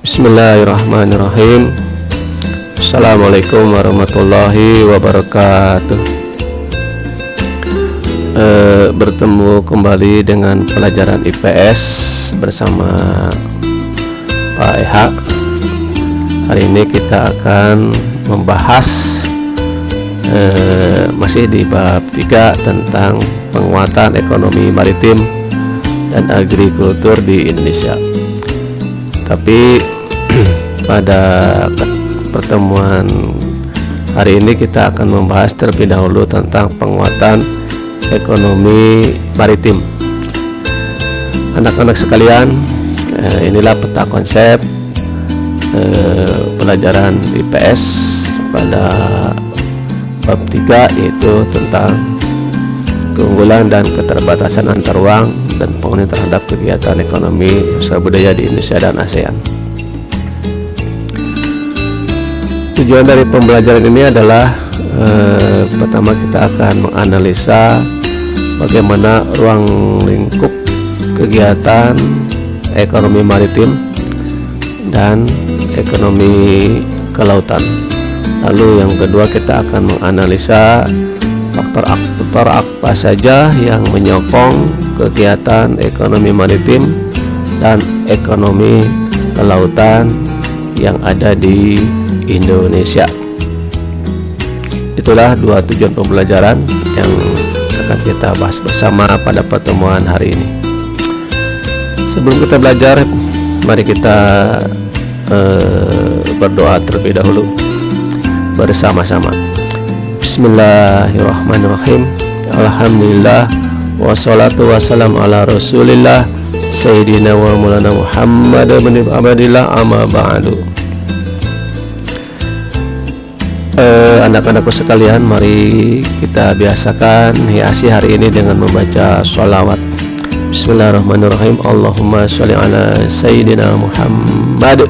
Bismillahirrahmanirrahim. Assalamualaikum warahmatullahi wabarakatuh. Bertemu kembali dengan pelajaran IPS bersama Pak Eha. Hari ini kita akan membahas masih di bab 3 tentang penguatan ekonomi maritim dan agrikultur di Indonesia. Tapi pada pertemuan hari ini kita akan membahas terlebih dahulu tentang penguatan ekonomi maritim. Anak-anak sekalian, inilah peta konsep pelajaran IPS pada bab 3, yaitu tentang keunggulan dan keterbatasan antar ruang dan penguatan terhadap kegiatan ekonomi sosial budaya di Indonesia dan ASEAN. Tujuan dari pembelajaran ini adalah pertama kita akan menganalisa bagaimana ruang lingkup kegiatan ekonomi maritim dan ekonomi kelautan. Lalu yang kedua kita akan menganalisa faktor apa saja yang menyokong kegiatan ekonomi maritim dan ekonomi kelautan yang ada di Indonesia. Itulah dua tujuan pembelajaran yang akan kita bahas bersama pada pertemuan hari ini. Sebelum kita belajar, mari kita berdoa terlebih dahulu bersama-sama. Bismillahirrahmanirrahim. Alhamdulillah wassalatu wassalamu ala rasulillah Sayyidina wa maulana Muhammad bin Abdillah, amma ba'du. Anak-anakku sekalian, mari kita biasakan hiasi hari ini dengan membaca sholawat. Bismillahirrahmanirrahim. Allahumma sholli ala Sayyidina Muhammad.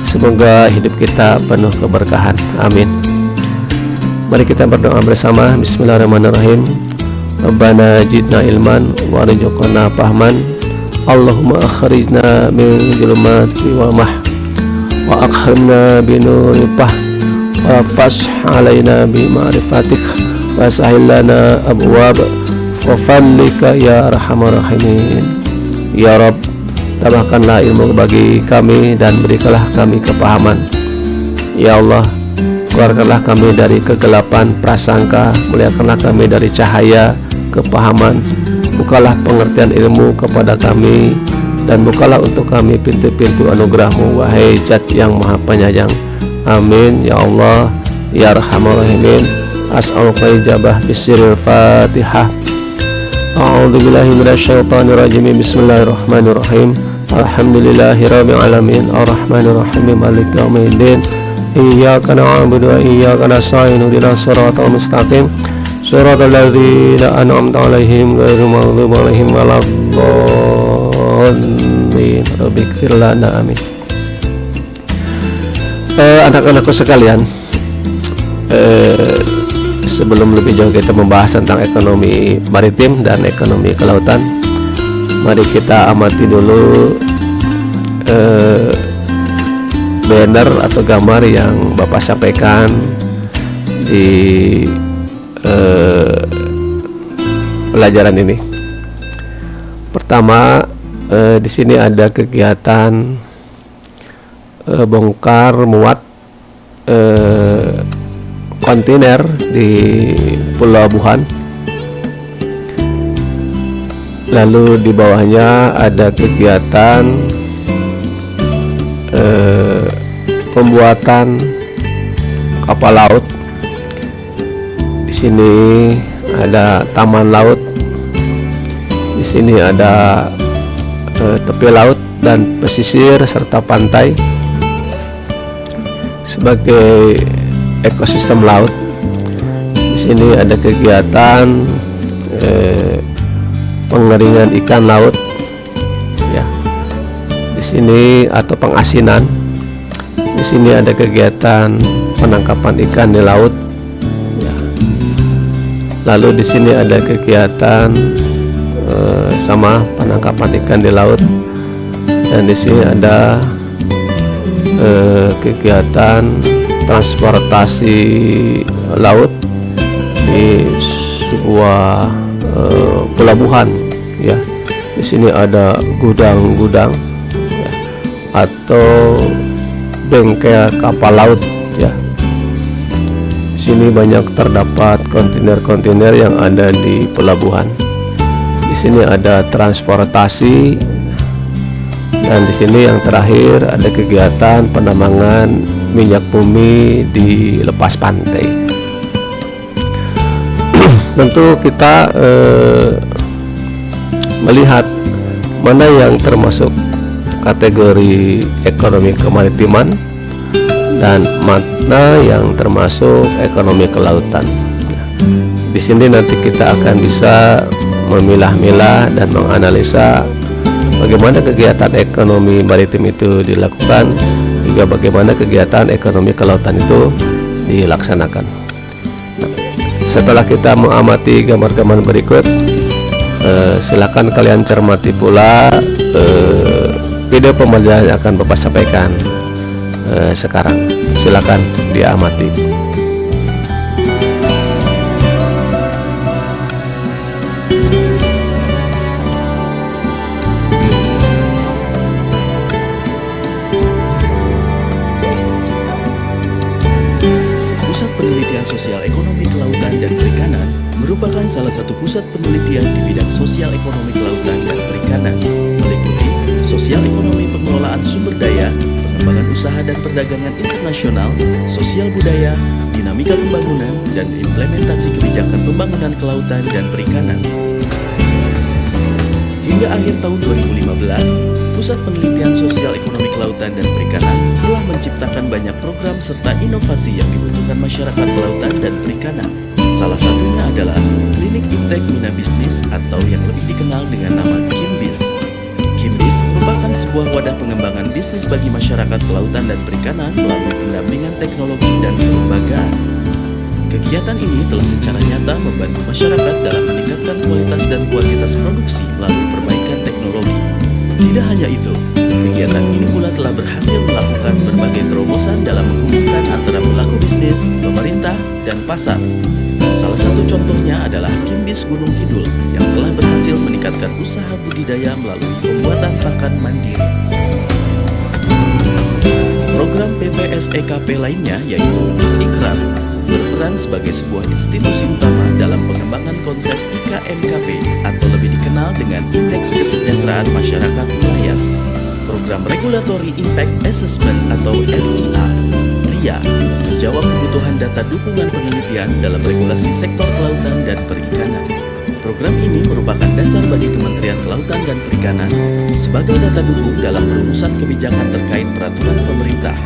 Semoga hidup kita penuh keberkahan. Amin. Mari kita berdoa bersama. Bismillahirrahmanirrahim. Rabbana jidna ilman warzuqna fahman. Allahumma akhrijna min zulumati wamah wa akhrimna binuri fah wa fash alaina bi ma'rifatik wa sahil lana abwab wa fadlika ya arhamar rahimin. Ya Rabb, tambahkanlah ilmu bagi kami dan berikanlah kami kepahaman. Ya Allah, keluarkanlah kami dari kegelapan prasangka, muliakanlah kami dari cahaya kepahaman, bukalah pengertian ilmu kepada kami, dan bukalah untuk kami pintu-pintu anugerah-Mu, wahai Zat yang Maha Penyayang. Amin ya Allah ya Arhamar Rahimin. As'aluka ijabah bisiril Fatihah. A'udzubillahi minasyaitonir rajim. Bismillahirrahmanirrahim. Alhamdulillahirabbil alamin arrahmanir rahim maliki yaumiddin. Iyyaka na'budu wa iyyaka nasta'in ihdinas siratal mustaqim siratal ladzina an'amta 'alaihim ghairil maghdubi 'alaihim waladdallin. Rabbighfir lana. Amin. Anak-anakku sekalian, sebelum lebih jauh kita membahas tentang ekonomi maritim dan ekonomi kelautan, mari kita amati dulu banner atau gambar yang Bapak sampaikan di pelajaran ini. Pertama, di sini ada kegiatan bongkar muat kontainer di Pulau Buhan. Lalu di bawahnya ada kegiatan pembuatan kapal laut. Di sini ada taman laut. Di sini ada tepi laut dan pesisir serta pantai sebagai ekosistem laut. Di sini ada kegiatan pengeringan ikan laut, ya. Di sini atau pengasinan. Di sini ada kegiatan penangkapan ikan di laut, ya. Lalu di sini ada kegiatan sama penangkapan ikan di laut, dan di sini ada kegiatan transportasi laut di sebuah pelabuhan ya. Di sini ada gudang-gudang ya, atau bengkel kapal laut ya. Di sini banyak terdapat kontainer-kontainer yang ada di pelabuhan. Di sini ada transportasi, dan di sini yang terakhir ada kegiatan penambangan minyak bumi di lepas pantai. Tentu kita melihat mana yang termasuk kategori ekonomi kemaritiman dan mana yang termasuk ekonomi kelautan. Di sini nanti kita akan bisa memilah-milah dan menganalisa bagaimana kegiatan ekonomi maritim itu dilakukan, juga bagaimana kegiatan ekonomi kelautan itu dilaksanakan. Setelah kita mengamati gambar-gambar berikut, silakan kalian cermati pula video pembelajaran yang akan Bapak sampaikan sekarang. Silakan diamati. Pusat Penelitian Sosial Ekonomi Kelautan dan Perikanan merupakan salah satu pusat penelitian di bidang sosial ekonomi kelautan dan perikanan, meliputi sosial ekonomi pengelolaan sumber daya, pengembangan usaha dan perdagangan internasional, sosial budaya, dinamika pembangunan, dan implementasi kebijakan pembangunan kelautan dan perikanan. Hingga akhir tahun 2015, Pusat Penelitian Sosial Ekonomi Kelautan dan Perikanan telah menciptakan banyak program serta inovasi yang dibutuhkan masyarakat kelautan dan perikanan. Salah satunya adalah Klinik Intek Mina Bisnis atau yang lebih dikenal dengan nama KIMBIS. KIMBIS merupakan sebuah wadah pengembangan bisnis bagi masyarakat kelautan dan perikanan melalui pendampingan teknologi dan kelembagaan. Kegiatan ini telah secara nyata membantu masyarakat dalam meningkatkan kualitas dan kuantitas produksi melalui perbaikan teknologi. Tidak hanya itu, kegiatan ini pula telah berhasil melakukan berbagai terobosan dalam menghubungkan antara pelaku bisnis, pemerintah, dan pasar. Salah satu contohnya adalah KIMBIS Gunung Kidul yang telah berhasil meningkatkan usaha budidaya melalui pembuatan pakan mandiri. Program PPSEKP lainnya yaitu IKRAR berperan sebagai sebuah institusi utama dalam pengembangan konsep IKMKP atau lebih dikenal dengan Indeks Kesejahteraan Masyarakat Nelayan. Program Regulatory Impact Assessment atau RIA menjawab kebutuhan data dukungan penelitian dalam regulasi sektor kelautan dan perikanan. Program ini merupakan dasar bagi Kementerian Kelautan dan Perikanan sebagai data dukung dalam perumusan kebijakan terkait peraturan pemerintah.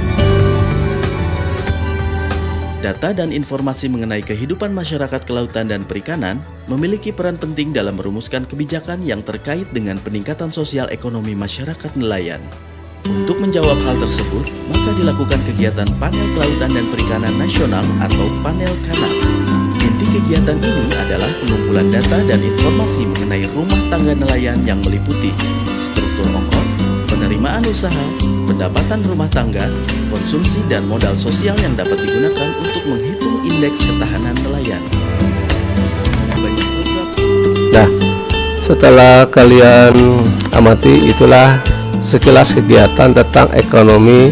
Data dan informasi mengenai kehidupan masyarakat kelautan dan perikanan memiliki peran penting dalam merumuskan kebijakan yang terkait dengan peningkatan sosial ekonomi masyarakat nelayan. Untuk menjawab hal tersebut, maka dilakukan kegiatan Panel Kelautan dan Perikanan Nasional atau Panel KANAS. Inti kegiatan ini adalah pengumpulan data dan informasi mengenai rumah tangga nelayan yang meliputi struktur ongkos, penerimaan usaha, pendapatan rumah tangga, konsumsi dan modal sosial yang dapat digunakan untuk menghitung indeks ketahanan nelayan. Nah, setelah kalian amati, itulah sekilas kegiatan tentang ekonomi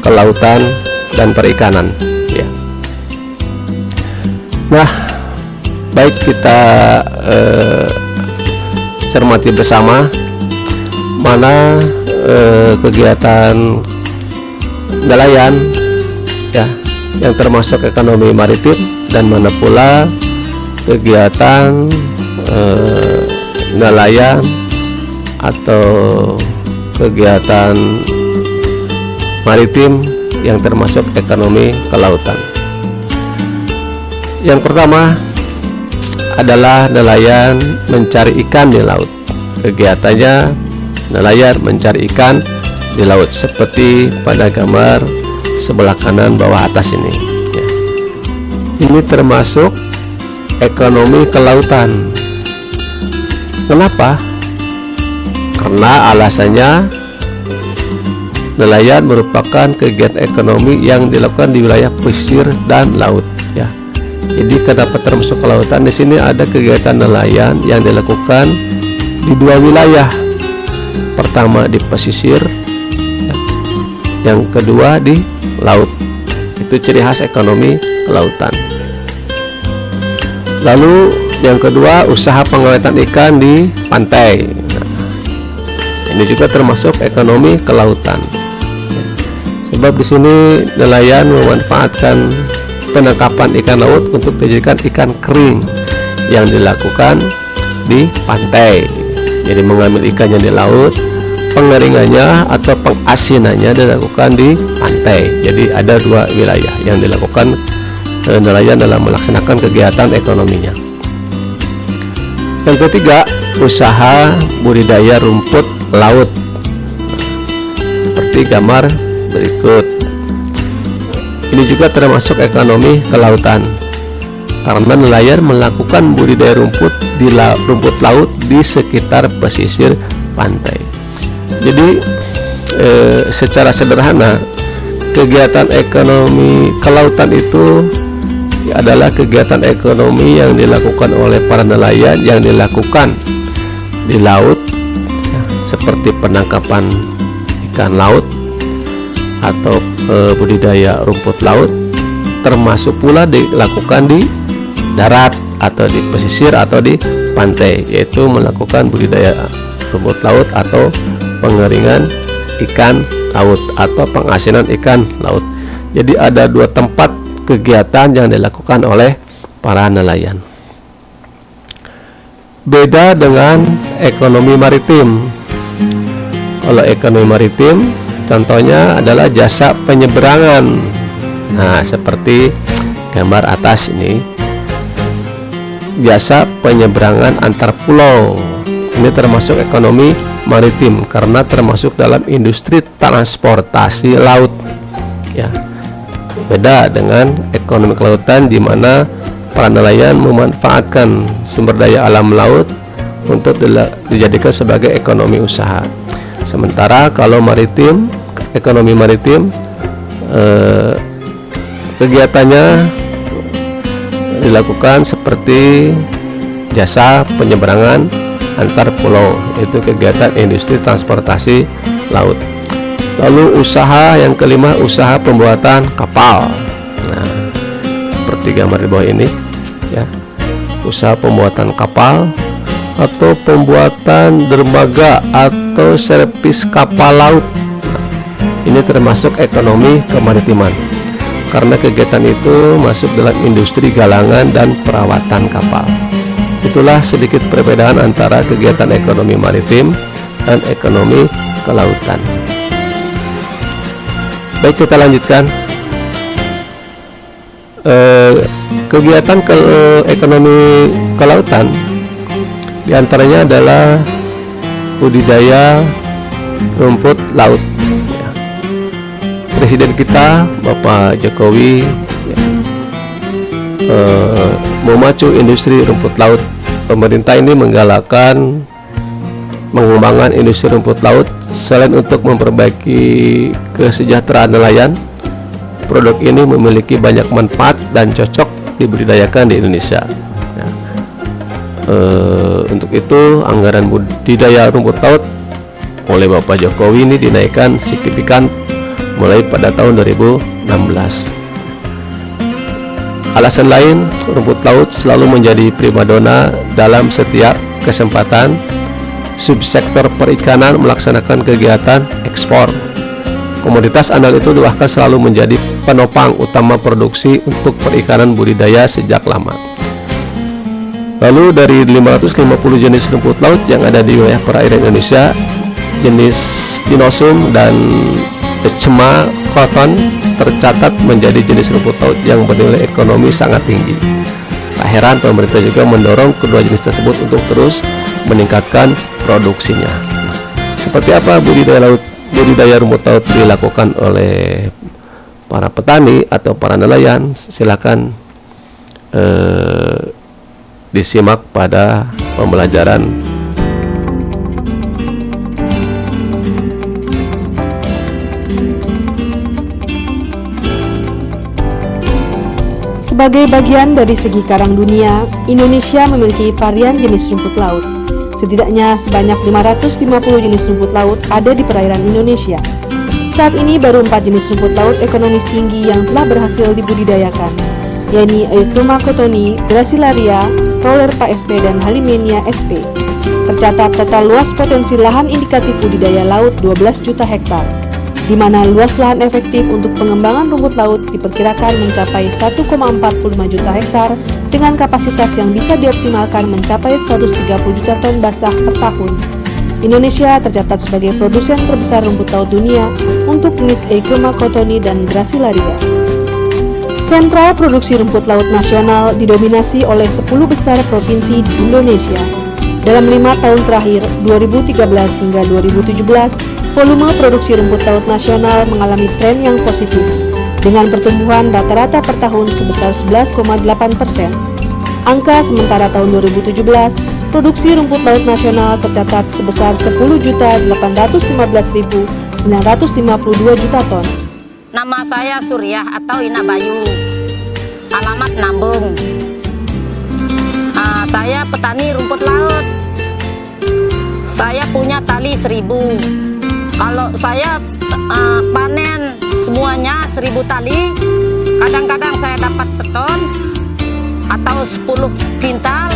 kelautan dan perikanan ya. Nah, baik kita cermati bersama mana kegiatan nelayan ya yang termasuk ekonomi maritim dan mana pula kegiatan nelayan atau kegiatan maritim yang termasuk ekonomi kelautan. Yang pertama adalah nelayan mencari ikan di laut. Kegiatannya nelayan mencari ikan di laut seperti pada gambar sebelah kanan bawah atas ini ya. Ini termasuk ekonomi kelautan. Kenapa? Karena alasannya nelayan merupakan kegiatan ekonomi yang dilakukan di wilayah pesisir dan laut ya. Jadi kenapa termasuk kelautan? Di sini ada kegiatan nelayan yang dilakukan di dua wilayah. Pertama di pesisir, ya. Yang kedua di laut. Itu ciri khas ekonomi kelautan. Lalu yang kedua, usaha pengawetan ikan di pantai. Nah, ini juga termasuk ekonomi kelautan. Sebab di sini nelayan memanfaatkan penangkapan ikan laut untuk dijadikan ikan kering yang dilakukan di pantai. Jadi mengambil ikannya di laut, pengeringannya atau pengasinannya dilakukan di pantai. Jadi ada dua wilayah yang dilakukan nelayan dalam melaksanakan kegiatan ekonominya. Yang ketiga, usaha budidaya rumput laut. Seperti gambar berikut. Ini juga termasuk ekonomi kelautan karena nelayan melakukan budidaya rumput laut di sekitar pesisir pantai. Jadi secara sederhana, kegiatan ekonomi kelautan itu adalah kegiatan ekonomi yang dilakukan oleh para nelayan yang dilakukan di laut ya, seperti penangkapan ikan laut atau budidaya rumput laut, termasuk pula dilakukan di darat atau di pesisir atau di pantai, yaitu melakukan budidaya rumput laut atau pengeringan ikan laut atau pengasinan ikan laut. Jadi ada dua tempat kegiatan yang dilakukan oleh para nelayan. Beda dengan ekonomi maritim. Kalau ekonomi maritim contohnya adalah jasa penyeberangan. Nah, seperti gambar atas ini, jasa penyeberangan antar pulau. Ini termasuk ekonomi maritim karena termasuk dalam industri transportasi laut. Ya. Beda dengan ekonomi kelautan di mana para nelayan memanfaatkan sumber daya alam laut untuk dijadikan sebagai ekonomi usaha. Sementara kalau maritim, ekonomi maritim kegiatannya dilakukan seperti jasa penyeberangan antar pulau, itu kegiatan industri transportasi laut. Lalu usaha yang kelima, usaha pembuatan kapal. Nah, seperti gambar di bawah ini ya. Usaha pembuatan kapal atau pembuatan dermaga atau servis kapal laut. Nah, ini termasuk ekonomi kemaritiman karena kegiatan itu masuk dalam industri galangan dan perawatan kapal. Itulah sedikit perbedaan antara kegiatan ekonomi maritim dan ekonomi kelautan. Baik, kita lanjutkan. Kegiatan ekonomi kelautan diantaranya adalah budidaya rumput laut. Ya. Presiden kita Bapak Jokowi memacu industri rumput laut. Pemerintah ini menggalakkan pengembangan industri rumput laut. Selain untuk memperbaiki kesejahteraan nelayan, produk ini memiliki banyak manfaat dan cocok dibudidayakan di Indonesia. Ya. Untuk itu, anggaran budidaya rumput laut oleh Bapak Jokowi ini dinaikkan signifikan mulai pada tahun 2016. Alasan lain, rumput laut selalu menjadi primadona dalam setiap kesempatan subsektor perikanan melaksanakan kegiatan ekspor. Komoditas andal itu bahkan selalu menjadi penopang utama produksi untuk perikanan budidaya sejak lama. Lalu dari 550 jenis rumput laut yang ada di wilayah perairan Indonesia, jenis Spinosum dan Echema cotton tercatat menjadi jenis rumput laut yang bernilai ekonomi sangat tinggi. Tak heran pemerintah juga mendorong kedua jenis tersebut untuk terus meningkatkan produksinya. Seperti apa budidaya rumput laut dilakukan oleh para petani atau para nelayan? Silakan disimak pada pembelajaran. Sebagai bagian dari segi karang dunia, Indonesia memiliki varian jenis rumput laut. Setidaknya sebanyak 550 jenis rumput laut ada di perairan Indonesia. Saat ini baru 4 jenis rumput laut ekonomis tinggi yang telah berhasil dibudidayakan, yaitu Euchroma cottoni, Gracilaria, Caulerpa sp, dan Halimenia sp. Tercatat total luas potensi lahan indikatif budidaya laut 12 juta hektar, di mana luas lahan efektif untuk pengembangan rumput laut diperkirakan mencapai 1,45 juta hektar dengan kapasitas yang bisa dioptimalkan mencapai 130 juta ton basah per tahun. Indonesia tercatat sebagai produsen terbesar rumput laut dunia untuk jenis Euchroma cottoni dan Gracilaria. Sentra produksi rumput laut nasional didominasi oleh 10 besar provinsi di Indonesia. Dalam 5 tahun terakhir, 2013 hingga 2017, volume produksi rumput laut nasional mengalami tren yang positif, dengan pertumbuhan rata-rata per tahun sebesar 11,8%. Angka sementara tahun 2017, produksi rumput laut nasional tercatat sebesar 10.815.952 juta ton. Nama saya Suryah atau Ina Bayu, alamat Nambung. Saya petani rumput laut. Saya punya tali 1000. Kalau saya panen semuanya 1000 tali, kadang-kadang saya dapat seton atau 10 kintal,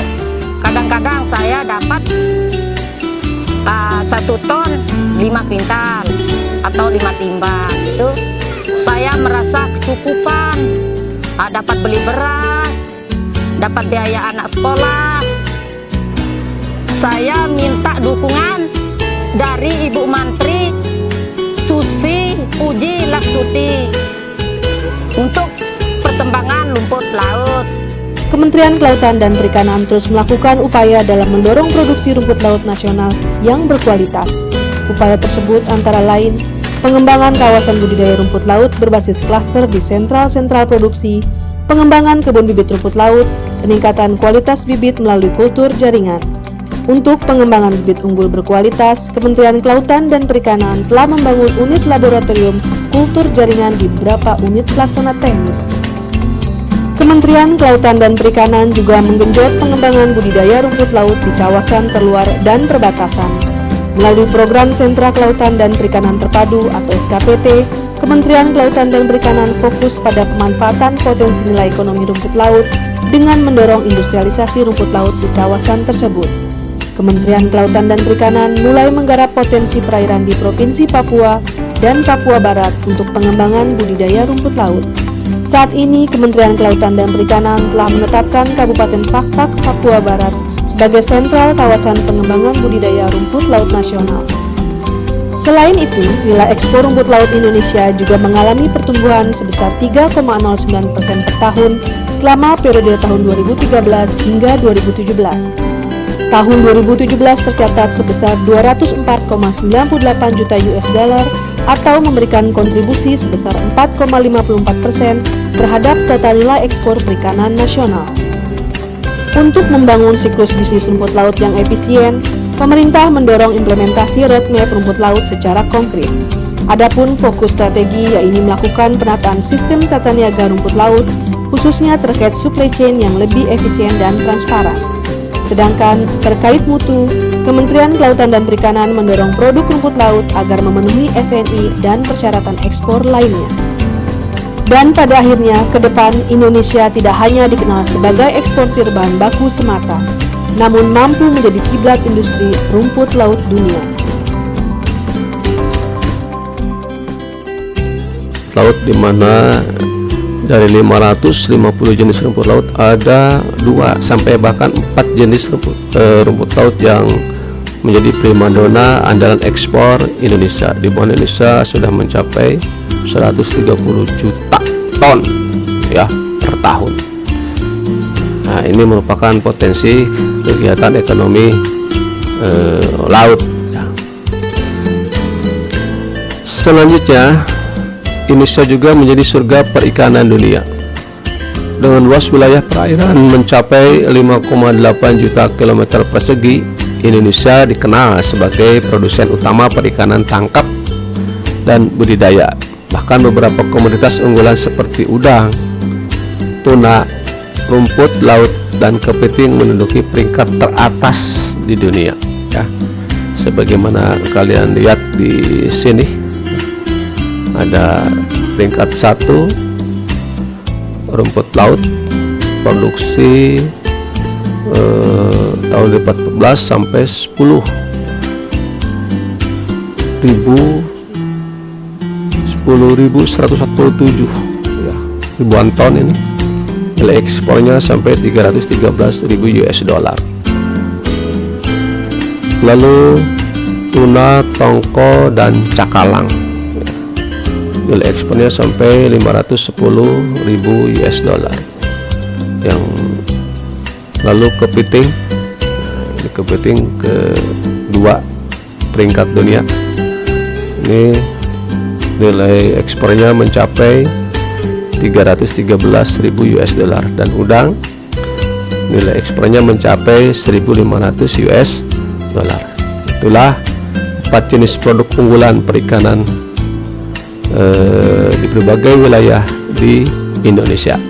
kadang-kadang saya dapat 1 ton 5 kintal atau 5 timbang. Itu saya merasa kecukupan, dapat beli beras, dapat biaya anak sekolah. Saya minta dukungan dari Ibu Mantri Susi Puji Lastuti untuk perkembangan rumput laut. Kementerian Kelautan dan Perikanan terus melakukan upaya dalam mendorong produksi rumput laut nasional yang berkualitas. Upaya tersebut antara lain pengembangan kawasan budidaya rumput laut berbasis klaster di sentral-sentral produksi, pengembangan kebun bibit rumput laut, peningkatan kualitas bibit melalui kultur jaringan. Untuk pengembangan bibit unggul berkualitas, Kementerian Kelautan dan Perikanan telah membangun unit laboratorium kultur jaringan di beberapa unit pelaksana teknis. Kementerian Kelautan dan Perikanan juga menggenjot pengembangan budidaya rumput laut di kawasan terluar dan perbatasan. Melalui program Sentra Kelautan dan Perikanan Terpadu atau SKPT, Kementerian Kelautan dan Perikanan fokus pada pemanfaatan potensi nilai ekonomi rumput laut dengan mendorong industrialisasi rumput laut di kawasan tersebut. Kementerian Kelautan dan Perikanan mulai menggarap potensi perairan di Provinsi Papua dan Papua Barat untuk pengembangan budidaya rumput laut. Saat ini, Kementerian Kelautan dan Perikanan telah menetapkan Kabupaten Pakpak, Papua Barat sebagai sentral kawasan pengembangan budidaya rumput laut nasional. Selain itu, nilai ekspor rumput laut Indonesia juga mengalami pertumbuhan sebesar 3,09% per tahun selama periode tahun 2013 hingga 2017. Tahun 2017 tercatat sebesar 204,98 juta US$ atau memberikan kontribusi sebesar 4,54% terhadap total nilai ekspor perikanan nasional. Untuk membangun siklus bisnis rumput laut yang efisien, pemerintah mendorong implementasi roadmap rumput laut secara konkret. Adapun fokus strategi yaitu melakukan penataan sistem tata niaga rumput laut, khususnya terkait supply chain yang lebih efisien dan transparan. Sedangkan terkait mutu, Kementerian Kelautan dan Perikanan mendorong produk rumput laut agar memenuhi SNI dan persyaratan ekspor lainnya. Dan pada akhirnya, ke depan Indonesia tidak hanya dikenal sebagai eksportir bahan baku semata, namun mampu menjadi kiblat industri rumput laut dunia. Laut di mana dari 550 jenis rumput laut ada 2 sampai bahkan 4 jenis rumput laut yang menjadi primadona andalan ekspor Indonesia. Di mana Indonesia sudah mencapai 130 juta ton ya per tahun. Nah, ini merupakan potensi kegiatan ekonomi laut ya. Selanjutnya, Indonesia juga menjadi surga perikanan dunia. Dengan luas wilayah perairan mencapai 5,8 juta kilometer persegi, Indonesia dikenal sebagai produsen utama perikanan tangkap dan budidaya. Bahkan beberapa komoditas unggulan seperti udang, tuna, rumput laut, dan kepiting menduduki peringkat teratas di dunia ya. Sebagaimana kalian lihat di sini ada peringkat 1 rumput laut produksi tahun 2014 sampai 10.147 ya, ribuan ton ini. Nilai ekspornya sampai 313.000 US dollar. Lalu tuna, tongko, dan cakalang ya, nilai ekspornya sampai 510.000 US dollar. Yang lalu kepiting, ini kepiting kedua peringkat dunia, ini nilai ekspornya mencapai 313.000 US dollar. Dan udang nilai ekspornya mencapai 1.500 US dollar. Itulah 4 jenis produk unggulan perikanan di berbagai wilayah di Indonesia.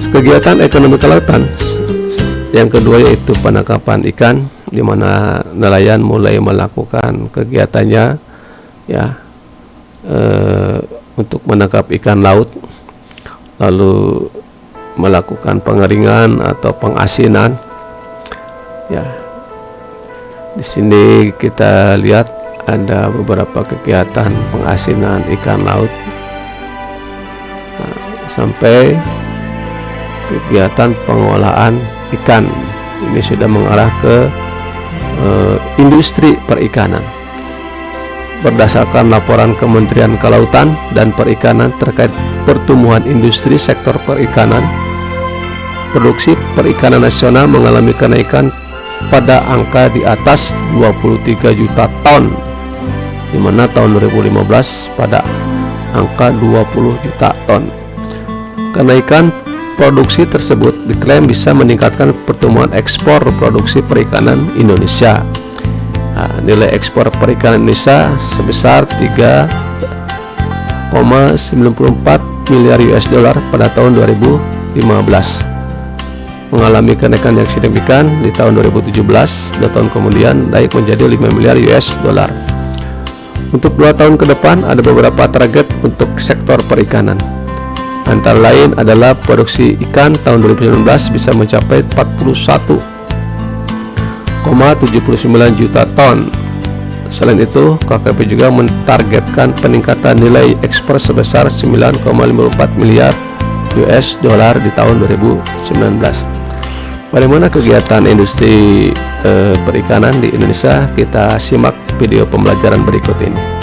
Kegiatan ekonomi kelautan yang kedua yaitu penangkapan ikan, di mana nelayan mulai melakukan kegiatannya ya untuk menangkap ikan laut, lalu melakukan pengeringan atau pengasinan ya. Di sini kita lihat ada beberapa kegiatan pengasinan ikan laut, sampai kegiatan pengolahan ikan. Ini sudah mengarah ke industri perikanan. Berdasarkan laporan Kementerian Kelautan dan Perikanan terkait pertumbuhan industri sektor perikanan, produksi perikanan nasional mengalami kenaikan pada angka di atas 23 juta ton, di mana tahun 2015 pada angka 20 juta ton. Kenaikan produksi tersebut diklaim bisa meningkatkan pertumbuhan ekspor produksi perikanan Indonesia. Nilai ekspor perikanan Indonesia sebesar 3,94 miliar US dollar pada tahun 2015, mengalami kenaikan yang signifikan di tahun 2017, 2 tahun kemudian naik menjadi 5 miliar US dollar. Untuk 2 tahun ke depan ada beberapa target untuk sektor perikanan. Antara lain adalah produksi ikan tahun 2019 bisa mencapai 41,79 juta ton. Selain itu, KKP juga mentargetkan peningkatan nilai ekspor sebesar 9,54 miliar US dollar di tahun 2019. Bagaimana kegiatan industri perikanan di Indonesia? Kita simak video pembelajaran berikut ini.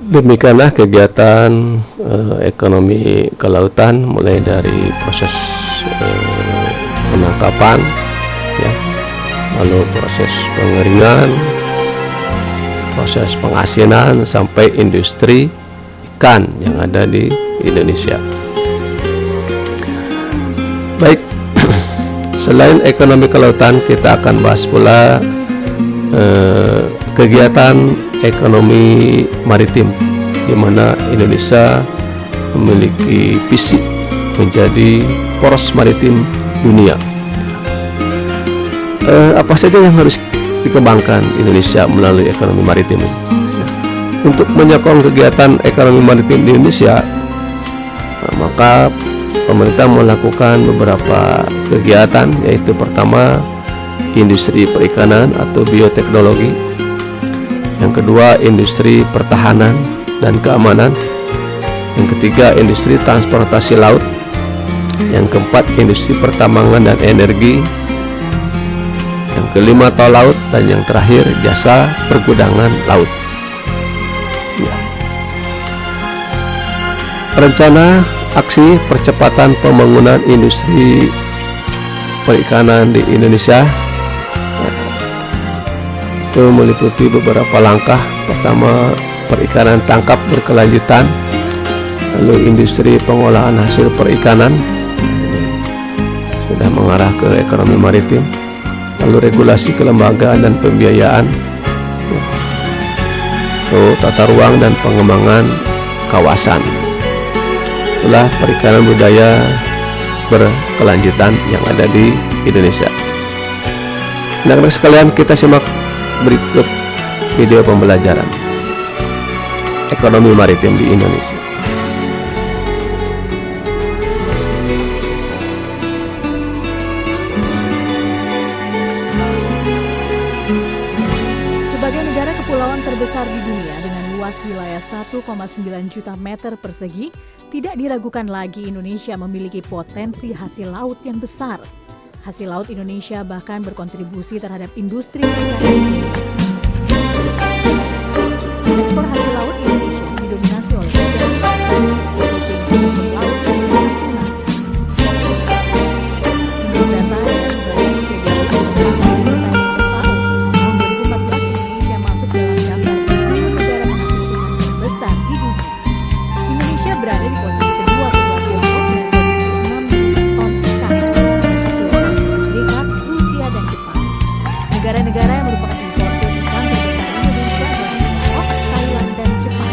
Demikianlah kegiatan ekonomi kelautan, mulai dari proses penangkapan, ya, lalu proses pengeringan, proses pengasinan, sampai industri ikan yang ada di Indonesia. Baik, selain ekonomi kelautan, kita akan bahas pula kegiatan ekonomi maritim, di mana Indonesia memiliki visi menjadi poros maritim dunia. Apa saja yang harus dikembangkan Indonesia melalui ekonomi maritim ini? Untuk menyokong kegiatan ekonomi maritim di Indonesia, maka pemerintah melakukan beberapa kegiatan, yaitu pertama, industri perikanan atau bioteknologi. Yang kedua, industri pertahanan dan keamanan. Yang ketiga, industri transportasi laut. Yang keempat, industri pertambangan dan energi. Yang kelima, tol laut. Dan yang terakhir, jasa pergudangan laut. Ya. Rencana aksi percepatan pembangunan industri perikanan di Indonesia itu meliputi beberapa langkah. Pertama, perikanan tangkap berkelanjutan, lalu industri pengolahan hasil perikanan, sudah mengarah ke ekonomi maritim, lalu regulasi kelembagaan dan pembiayaan, lalu tata ruang dan pengembangan kawasan. Itulah perikanan budaya berkelanjutan yang ada di Indonesia. Anak-anak sekalian, kita simak berikut video pembelajaran ekonomi maritim di Indonesia. Sebagai negara kepulauan terbesar di dunia dengan luas wilayah 1,9 juta meter persegi, tidak diragukan lagi Indonesia memiliki potensi hasil laut yang besar. Hasil laut Indonesia bahkan berkontribusi terhadap industri perikanan dunia. Ekspor hasil laut Indonesia didominasi oleh ikan, kepiting, rumput laut, dan ikan tuna. Menurut data dari Badan PBB tahun 2014, Indonesia masuk dalam daftar 10 negara penghasil ikan terbesar di dunia. Indonesia berada di posisi kedua setelah Tiongkok dengan produksi 6 juta ton ikan, disusul Amerika Serikat, Rusia, dan Jepang. Negara-negara yang merupakan importir ikan terbesar Indonesia adalah Tiongkok, Thailand, dan Jepang.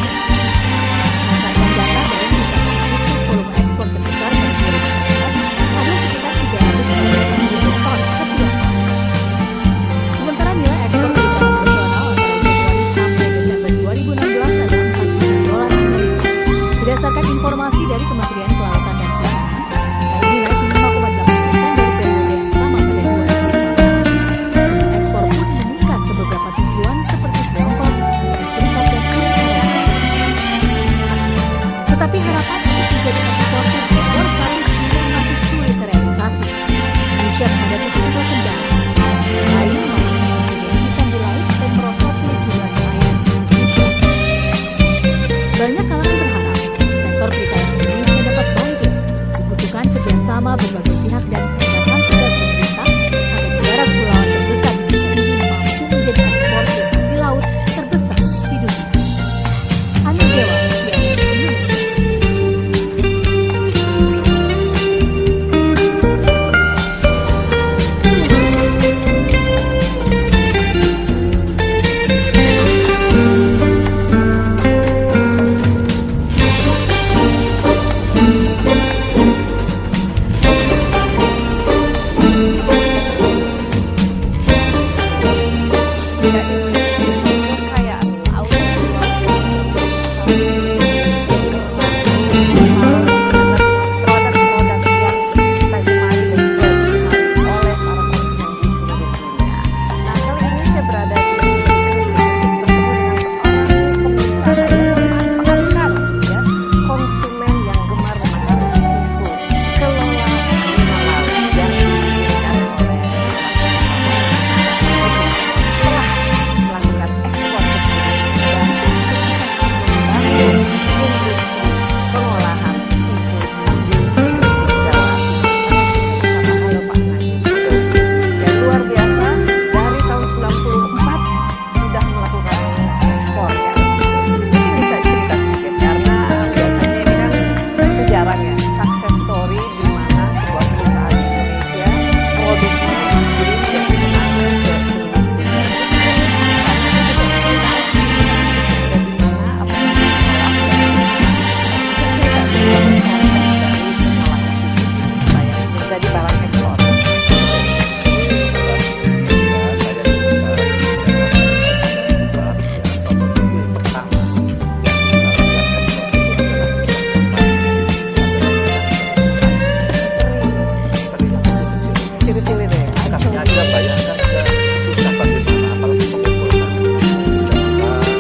nangkapnya aja bayangkan aja susah bagaimana, apalagi mengumpulkan. Dan kita sekarang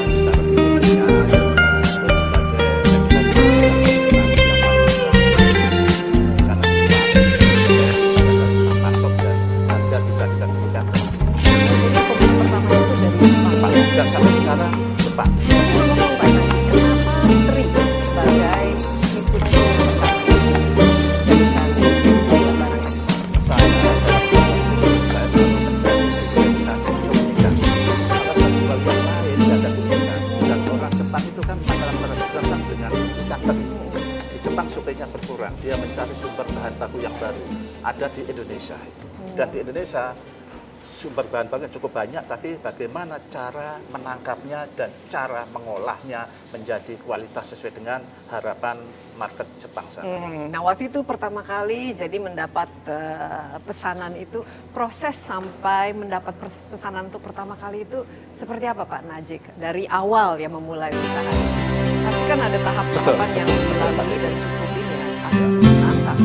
ini punya sebagai karena Jepang masuk dan harga bisa kita temukan. Jadi pembeli pertama itu dari Jepang. Dan sampai sekarang Jepang. Ngomong-ngomong Pak Naji, kenapa TRI sebagai institusi pertama dari barang ekspor? Saya dalam bisnis saya selalu mencari spesialisasi keunikan. Karena saya jual yang lain tidak ada keunikan. Dan orang Jepang itu kan makanan berkembang dengan ikan teri. Di Jepang sukanya berkurang. Dia mencari sumber bahan baku yang baru. Ada di Indonesia. Dan di Indonesia sumber bahan baku cukup banyak, tapi bagaimana cara menangkapnya dan cara mengolahnya menjadi kualitas sesuai dengan harapan market Jepang sana. Nah waktu itu pertama kali jadi mendapat pesanan itu, proses sampai mendapat pesanan untuk pertama kali itu seperti apa Pak Najik? Dari awal ya memulai usaha ini. Pasti kan ada tahap-tahapan yang melalui dan cukup ini kan, pasti cukup menantang.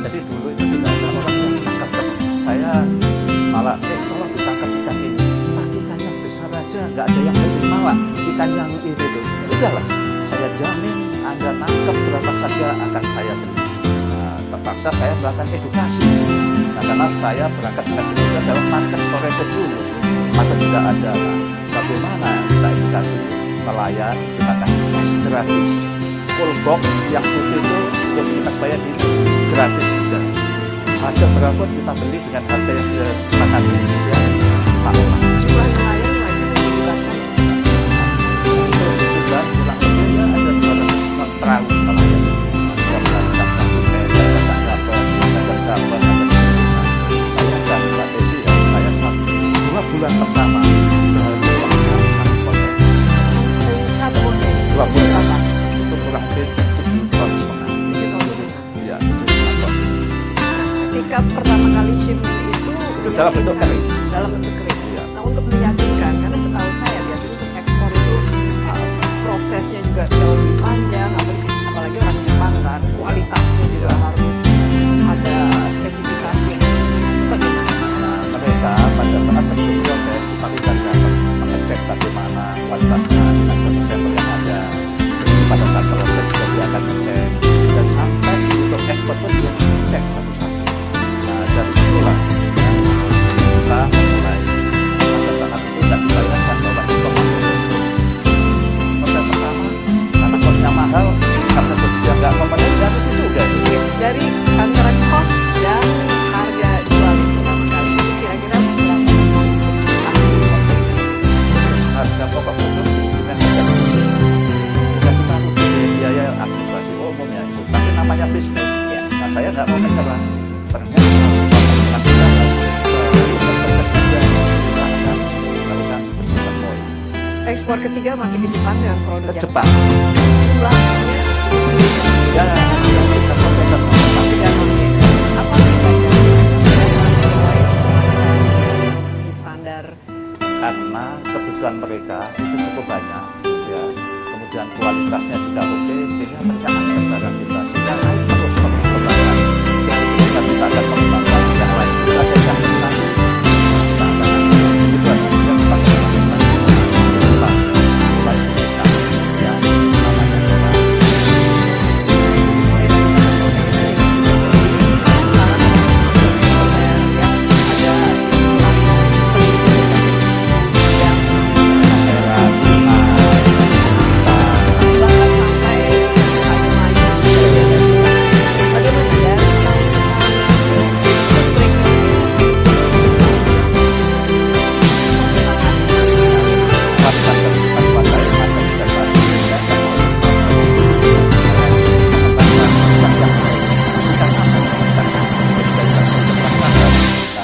Jadi dulu itu tidak ada orang yang menangkap terus. Saya malah, tolong ditangkap ikan ini. Nah, ikan yang besar aja, nggak ada yang beli, malah ikan yang ini tuh. Udahlah, saya jamin Anda nangkap berapa saja akan saya beli. Nah, terpaksa saya melakukan edukasi. Nah, karena saya berangkat dengan Indonesia dalam market oriented dulu. Maka sudah ada, nah, bagaimana kita edukasi nelayan, kita kasih cash gratis. Full box yang putih itu untuk kita supaya di gratis juga. Hasil berapa kita beli dengan harga yang sudah sepakati. Ya, maklum. Jumlah nelayan lagi melibatkan Dan kurang lebih ada 200 perahu nelayan. Yang melakukan tak dapat. Saya dan Mbak Desi, saya 2 bulan pertama baru melakukan 1 konten. 1 konten. 2 bulan itu kurang lebih 7 ton setengah. Iya, 7 ton. Ketika pertama kali shipment itu Dalam bentuk kering. dalam bentuk kering. Iya. Nah untuk meyakinkan, karena setahu saya biasanya untuk ekspor itu prosesnya juga jauh lebih panjang, apalagi orang Jepang kan kualitasnya juga harus ada spesifikasi. Bagaimana? Nah, mereka pada saat sebelum proses kita dapat mengecek bagaimana kualitasnya dengan sampel yang ada. Jadi pada saat proses juga dia akan ngecek dan sampai untuk ekspor pun dia cek satu-satu. Nah, dari situlah kita mulai pada saat itu dan dibayangkan bahwa itu modal pertama karena kosnya mahal, karena dia nggak memenuhi dan itu juga. Dari antara cost dan harga jual pertama kali itu kira-kira berapa? Harga pokok produksi dengan harga produksi sudah kita rugi biaya administrasi umumnya itu, tapi namanya bisnis ya. Nah saya nggak mau menyerah, ternyata Ekspor ketiga masih ke Jepang dengan produk ke yang Jepang jumlahnya ya kita konten tapi dan apa di standar karena kebutuhan mereka itu cukup banyak ya, kemudian kualitasnya juga oke, sehingga mereka akses barang kita, sehingga naik terus perkembangan. Dari sini kita akan mengembangkan yang lain, ada yang kita akan itu aja yang kita mulai bisnisnya ya namanya kita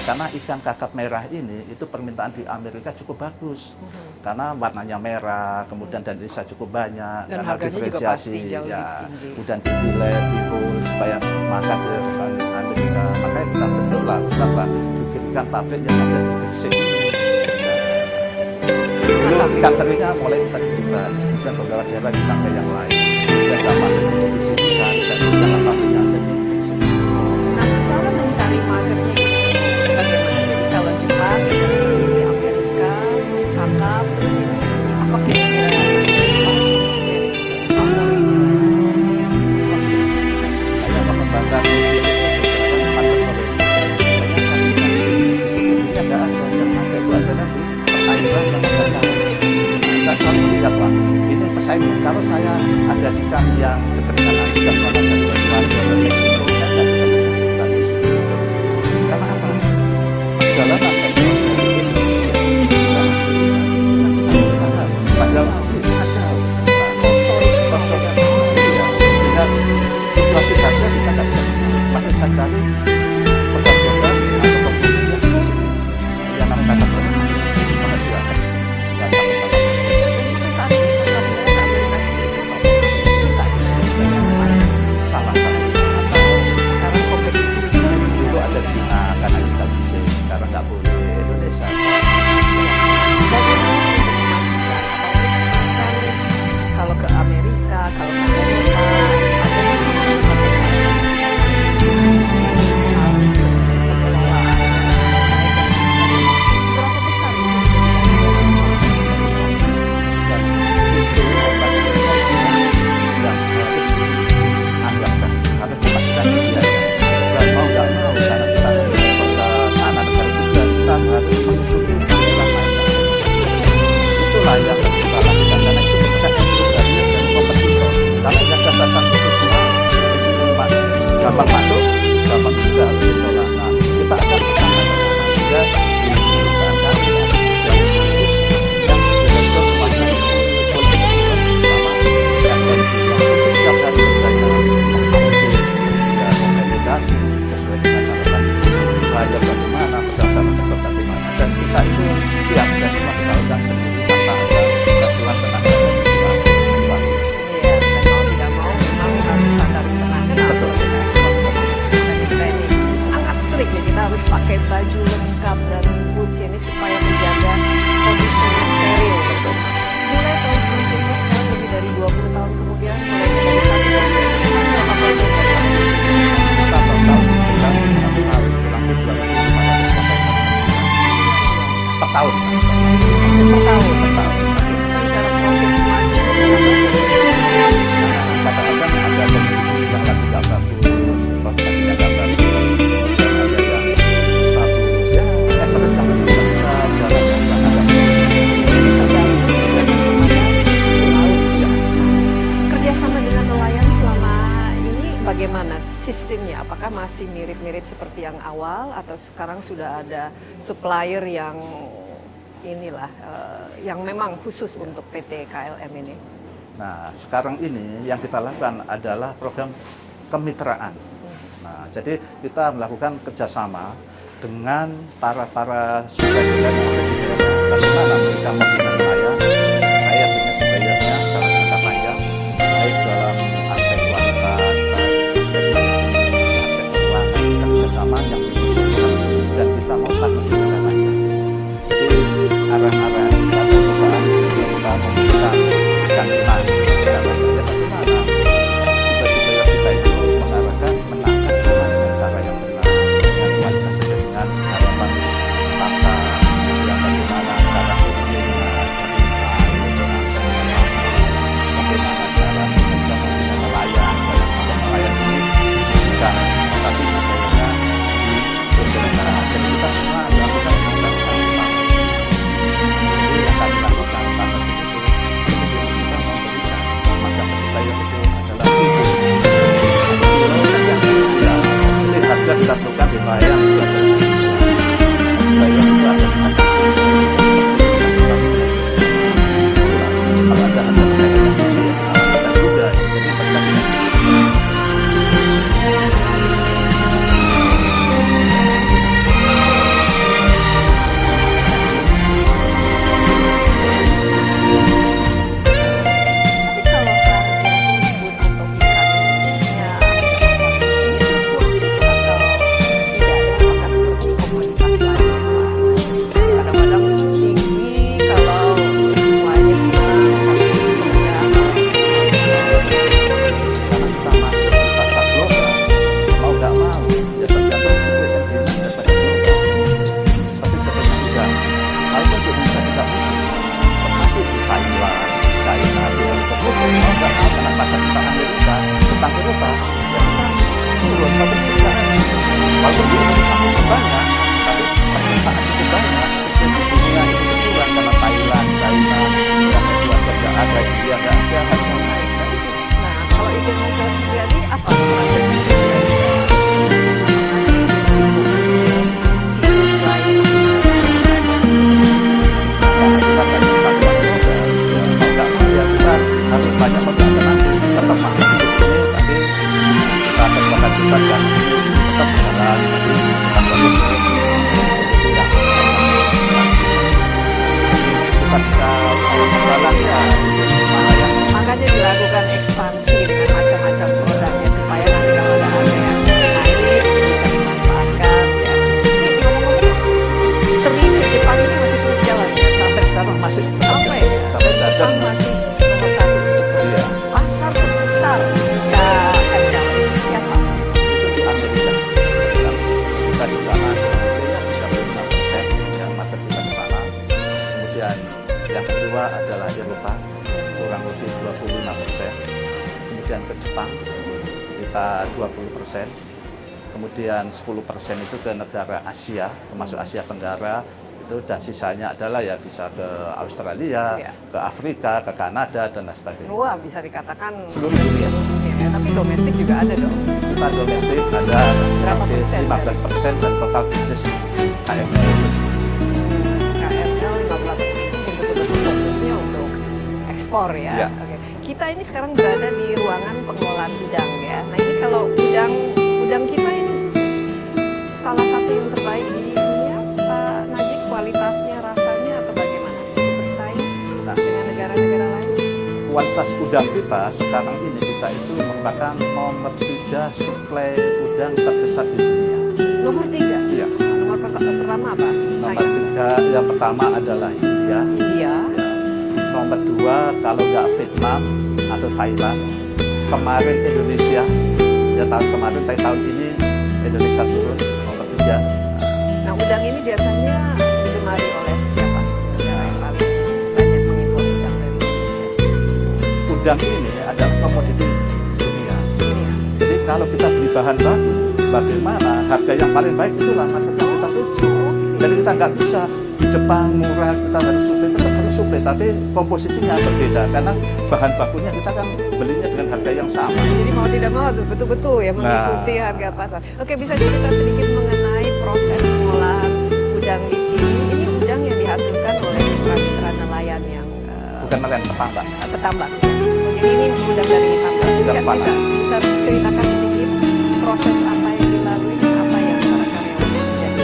karena ikan kakap merah ini itu permintaan di Amerika cukup bagus karena warnanya merah, kemudian dan Indonesia cukup banyak dan karena harganya juga diferensiasi pasti jauh ya, lebih tinggi. kemudian di filet, dibul supaya makan di restoran Amerika, makanya kita bentuk lah kenapa didirikan pabrik yang ada di Gresik. Dulu ikan terinya mulai kita dirikan dan beberapa daerah di tangga yang lain dan saya masuk di sini kan saya karena pabriknya ada di Gresik. Nah, cara mencari marketnya itu bagaimana? menjadikan yang dekat dengan Amerika Selatan dan Ecuador dan Meksiko, saya nggak bisa bersahabat di situ. Karena apa? Perjalanan ekspor dari Indonesia ke Amerika padahal itu sangat jauh. Iya, sehingga situasi saja kita nggak bisa bersahabat. Maka saya cari produk-produk atau komponen yang spesifik yang namanya kata produk. Maka silakan. Nggak sampai kata Itu saat ini persaingan Amerika Serikat juga salah satu atau sekarang kompetisi dulu ada Cina karena kita bisa, sekarang nggak boleh. Indonesia kalau ke Amerika, kalau ke Eropa, ada berapa besar dan itu bagi yang harus dianggapkan, harus dipastikan biaya. Dan mau nggak mau karena kita ekspor ke sana negara tujuan, kita harus mengikuti aturan main yang sesuai. Itulah yang harus kita lakukan karena itu merupakan dari kompetitor. Kalau yang dasar khusus semua, di sini gampang masuk, gampang juga ditolak. Nah, kita akan bertambah ke sana sehingga di perusahaan kami ada spesialis khusus yang direktur macam politik keseluruhan bersama yang dari yang khusus yang dari kerjanya mengaudit dan komunikasi sesuai dengan harapan supaya bagaimana perjalanan ekspor bagaimana, dan kita itu siap dan semua kita lakukan sendiri tanpa ada bantuan tenaga dari luar. Iya, dan mau tidak mau memang harus standar internasional. Betul. Dan kita ini sangat strict ya, kita harus pakai baju lengkap dan boots ini supaya menjaga kondisi steril. Betul. Mulai tahun 90 sekarang lebih dari 20 tahun kemudian, mulai dari satu tahun apa itu? Kita total kita 1 tahun kurang lebih 2.500 sampai 1 per tahun. Per tahun. Bicara profit margin, Kadang-kadang ada pembeli yang lagi nggak bagus, profit lagi nggak bagus, kemudian ada yang bagus. Ya, terus jangan bisa jalan yang sangat kerjasama dengan nelayan selama ini bagaimana sistemnya? Apakah masih mirip-mirip seperti yang awal atau sekarang sudah ada supplier yang inilah yang memang khusus untuk PT KLM ini? Nah, sekarang ini yang kita lakukan adalah program kemitraan. Nah, jadi kita melakukan kerjasama dengan para supplier yang ada di daerah. Bagaimana mereka membina nelayan? Saya punya suppliernya secara jangka panjang, baik dalam aspek kualitas, aspek manajemen, aspek keuangan, kita kerjasama yang berusaha dan kita mau partnership jangka panjang. Jadi arah-arah kita perusahaan sehingga kita memberikan gantian cara kerja bagaimana supplier kita itu mengarahkan menangkap ikan dengan cara yang benar, dengan kualitas sesuai dengan harapan pasar, yang bagaimana cara pengiriman, bagaimana Eropa kurang lebih 25%, kemudian ke Jepang kita 20%, kemudian 10% itu ke negara Asia, termasuk Asia Tenggara itu, dan sisanya adalah ya bisa ke Australia, ke Afrika, ke Kanada dan lain sebagainya. Wah, bisa dikatakan Seluruh dunia. Ya, tapi domestik juga ada dong. Kita domestik ada Berapa hampir persen 15% dan total bisnis KML. KML 15% itu betul-betul fokusnya untuk ekspor ya. Ya. Oke. Kita ini sekarang berada di ruangan pengelolaan udang ya. Nah ini kalau udang kita ini salah satu yang terbaik di dunia, Pak Najik, kualitasnya, rasanya atau bagaimana? Cukup bersaing dengan negara-negara lain? Kualitas udang kita sekarang ini kita itu merupakan nomor 3 suplai udang terbesar di dunia. Nomor 3? Iya. Nomor pertama apa? Nomor 3 yang pertama adalah India. India. Ya. Nomor 2 kalau nggak Vietnam atau Thailand. Kemarin Indonesia, ya tahun kemarin, tapi tahun ini Indonesia turun nomor 3. Nah udang ini biasanya digemari oleh siapa? Negara yang paling banyak mengimpor udang dari Indonesia? Udang ini adalah komoditi dunia. Dunia. Jadi kalau kita beli bahan baku, bagaimana harga yang paling baik itulah harga yang kita tuju. Jadi kita nggak bisa di Jepang murah, kita harus suplai, tetap harus suplai, tapi komposisinya berbeda karena bahan bakunya kita kan belinya dengan harga yang sama. Jadi mau tidak mau betul-betul ya mengikuti harga pasar. Oke, bisa cerita sedikit mengenai proses pengolahan udang di sini. Ini udang yang dihasilkan oleh mitra-mitra nelayan yang Bukan nelayan, petambak. petambak. Oh, jadi ini udang dari tambak. Udang Bisa, panah. bisa ceritakan sedikit proses apa yang dilalui, apa yang para karyawan menjadi.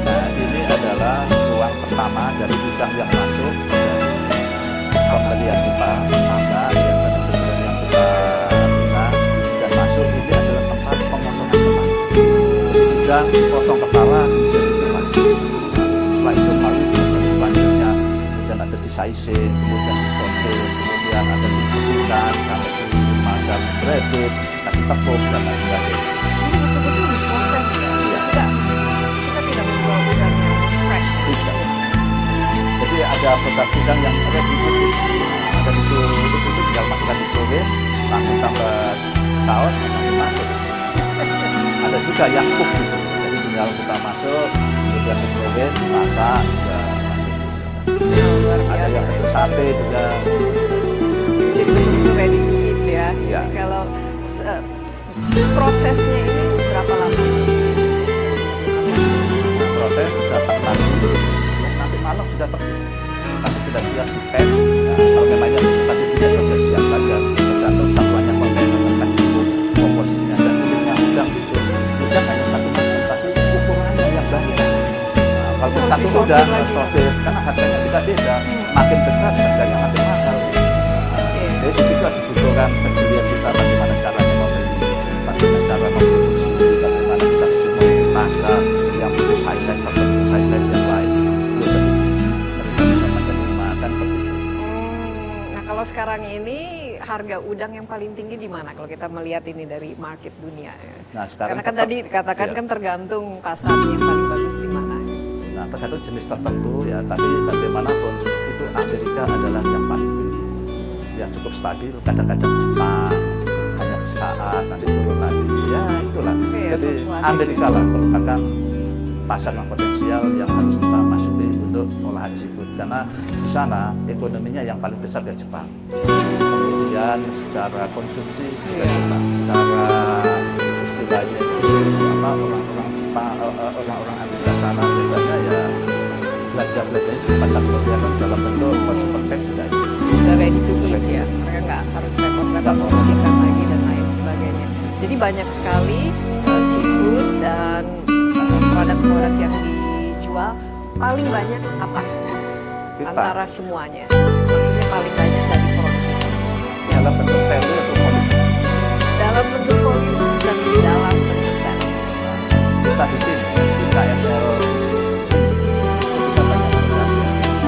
Nah, ini adalah ruang pertama dari udang yang masuk dari pembelian kita, tambak yang tadi sesuai yang kita bina, dan masuk ini adalah tempat pemotongan kepala. Udang potong kepala menjadi kemas. Setelah itu baru proses selanjutnya kemudian ada di sizing, kemudian di sortir, kemudian ada dibutuhkan sampai dimakan breaded, kasih tepung dan lain sebagainya. Ini betul-betul diproses ya. Iya. Kita tidak menjual udang yang fresh. Tidak. Jadi ada produk udang yang ada di bubuk, ada di bubuk itu tinggal masukkan di microwave, langsung tambah saus, langsung masuk. Ada juga yang cook gitu, jadi tinggal kita masuk, kemudian microwave, masak, ya Luar masuk. Ada biasa. yang bentuk sate juga. Jadi betul-betul ready to eat ya. Iya. Kalau prosesnya ini berapa lama? Proses datang nanti malam sudah pergi, nanti sudah siap di pack. Nah, kalau memangnya tadi tidak sudah siap saja, tergantung satuannya kontainer dan itu komposisinya dan kulitnya udang itu hanya satu macam, tapi ukurannya yang banyak. Nah, kalau Harus satu disortir udang lagi. sortir, karena harganya tidak beda, makin besar harganya makin mahal. Jadi di situ harus dibutuhkan kejelian kita bagaimana caranya membeli, bagaimana cara memproduksi, bagaimana kita bisa pasar yang butuh size-size tertentu, size-size yang lain. Nah kalau sekarang ini harga udang yang paling tinggi di mana? Kalau kita melihat ini dari market dunia ya. Nah, sekarang Karena kan tetap- tadi katakan iya. kan tergantung pasarnya yang paling bagus di mana. Nah, tergantung jenis tertentu ya, tapi bagaimanapun itu Amerika adalah yang paling tinggi, yang cukup stabil. Kadang-kadang Jepang hanya saat nanti turun lagi, ya itulah. Oke, ya, Jadi fluktuatif. Amerika lah merupakan pasar yang potensial yang harus kita masuki untuk olahan seafood, karena di sana ekonominya yang paling besar dari Jepang. Kemudian secara konsumsi juga Jepang, secara istilahnya itu apa, orang-orang Jepang, orang-orang Amerika sana biasanya ya belanja-belanjanya di pasar Korea dalam bentuk consumer pack sudah ada. Sudah ready to eat ya. Mereka nggak harus repot-repot membersihkan lagi dan lain sebagainya. Jadi banyak sekali seafood dan produk-produk yang dijual. Paling banyak apa Kita antara semuanya? Maksudnya paling banyak dari produk. dalam bentuk value atau volume. Dalam bentuk volume dan di dalam bentuk value. Kita di sini di KML kita banyak produk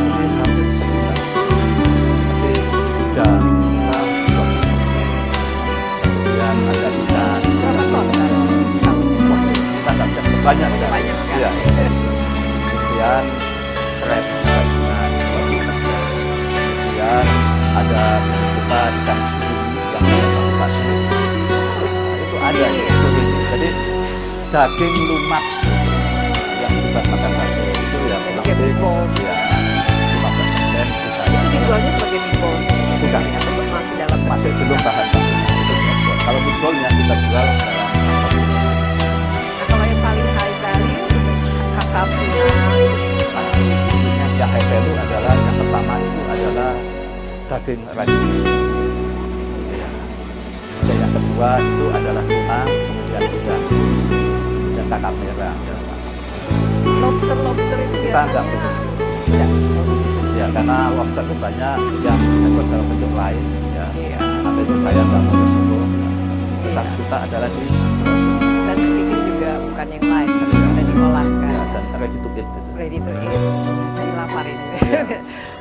ini hampir sekitar seperti udang kita 20%, kemudian ada ikan Berapa ton kalau setahun? wah, kita nggak bisa banyak sekali. Banyak sekali. Iya. Kemudian crab juga 20%. ikan, ada bisnis kita ikan surimi yang kayak bakso. Itu ada ya surimi. Jadi daging lumak yang kita makan bakso itu ya kayak meatball. ya 15% sisanya Itu dijualnya sebagai meatball. bukan, Atau masih dalam masih belum bahan baku. Itu meatball. Kalau meatballnya kita jual dalam satu Nah, kalau yang paling high value, kakap tuna, pasti yang high value adalah yang pertama itu adalah daging rajungan. Ya. Dan yang kedua itu adalah tuna, kemudian udang, dan kakap merah. lobster itu Kita biasanya nggak khusus. tidak. Ya, karena lobster itu banyak yang ekspor dalam bentuk lain. Ya, Iya. maka itu saya nggak mau risiko. Spesialis kita adalah di frozen. Dan kepiting juga bukan yang lain, tapi sudah diolah kan. Ya, dan ready to eat. Gitu. Ready to eat. Jadi lapar ini.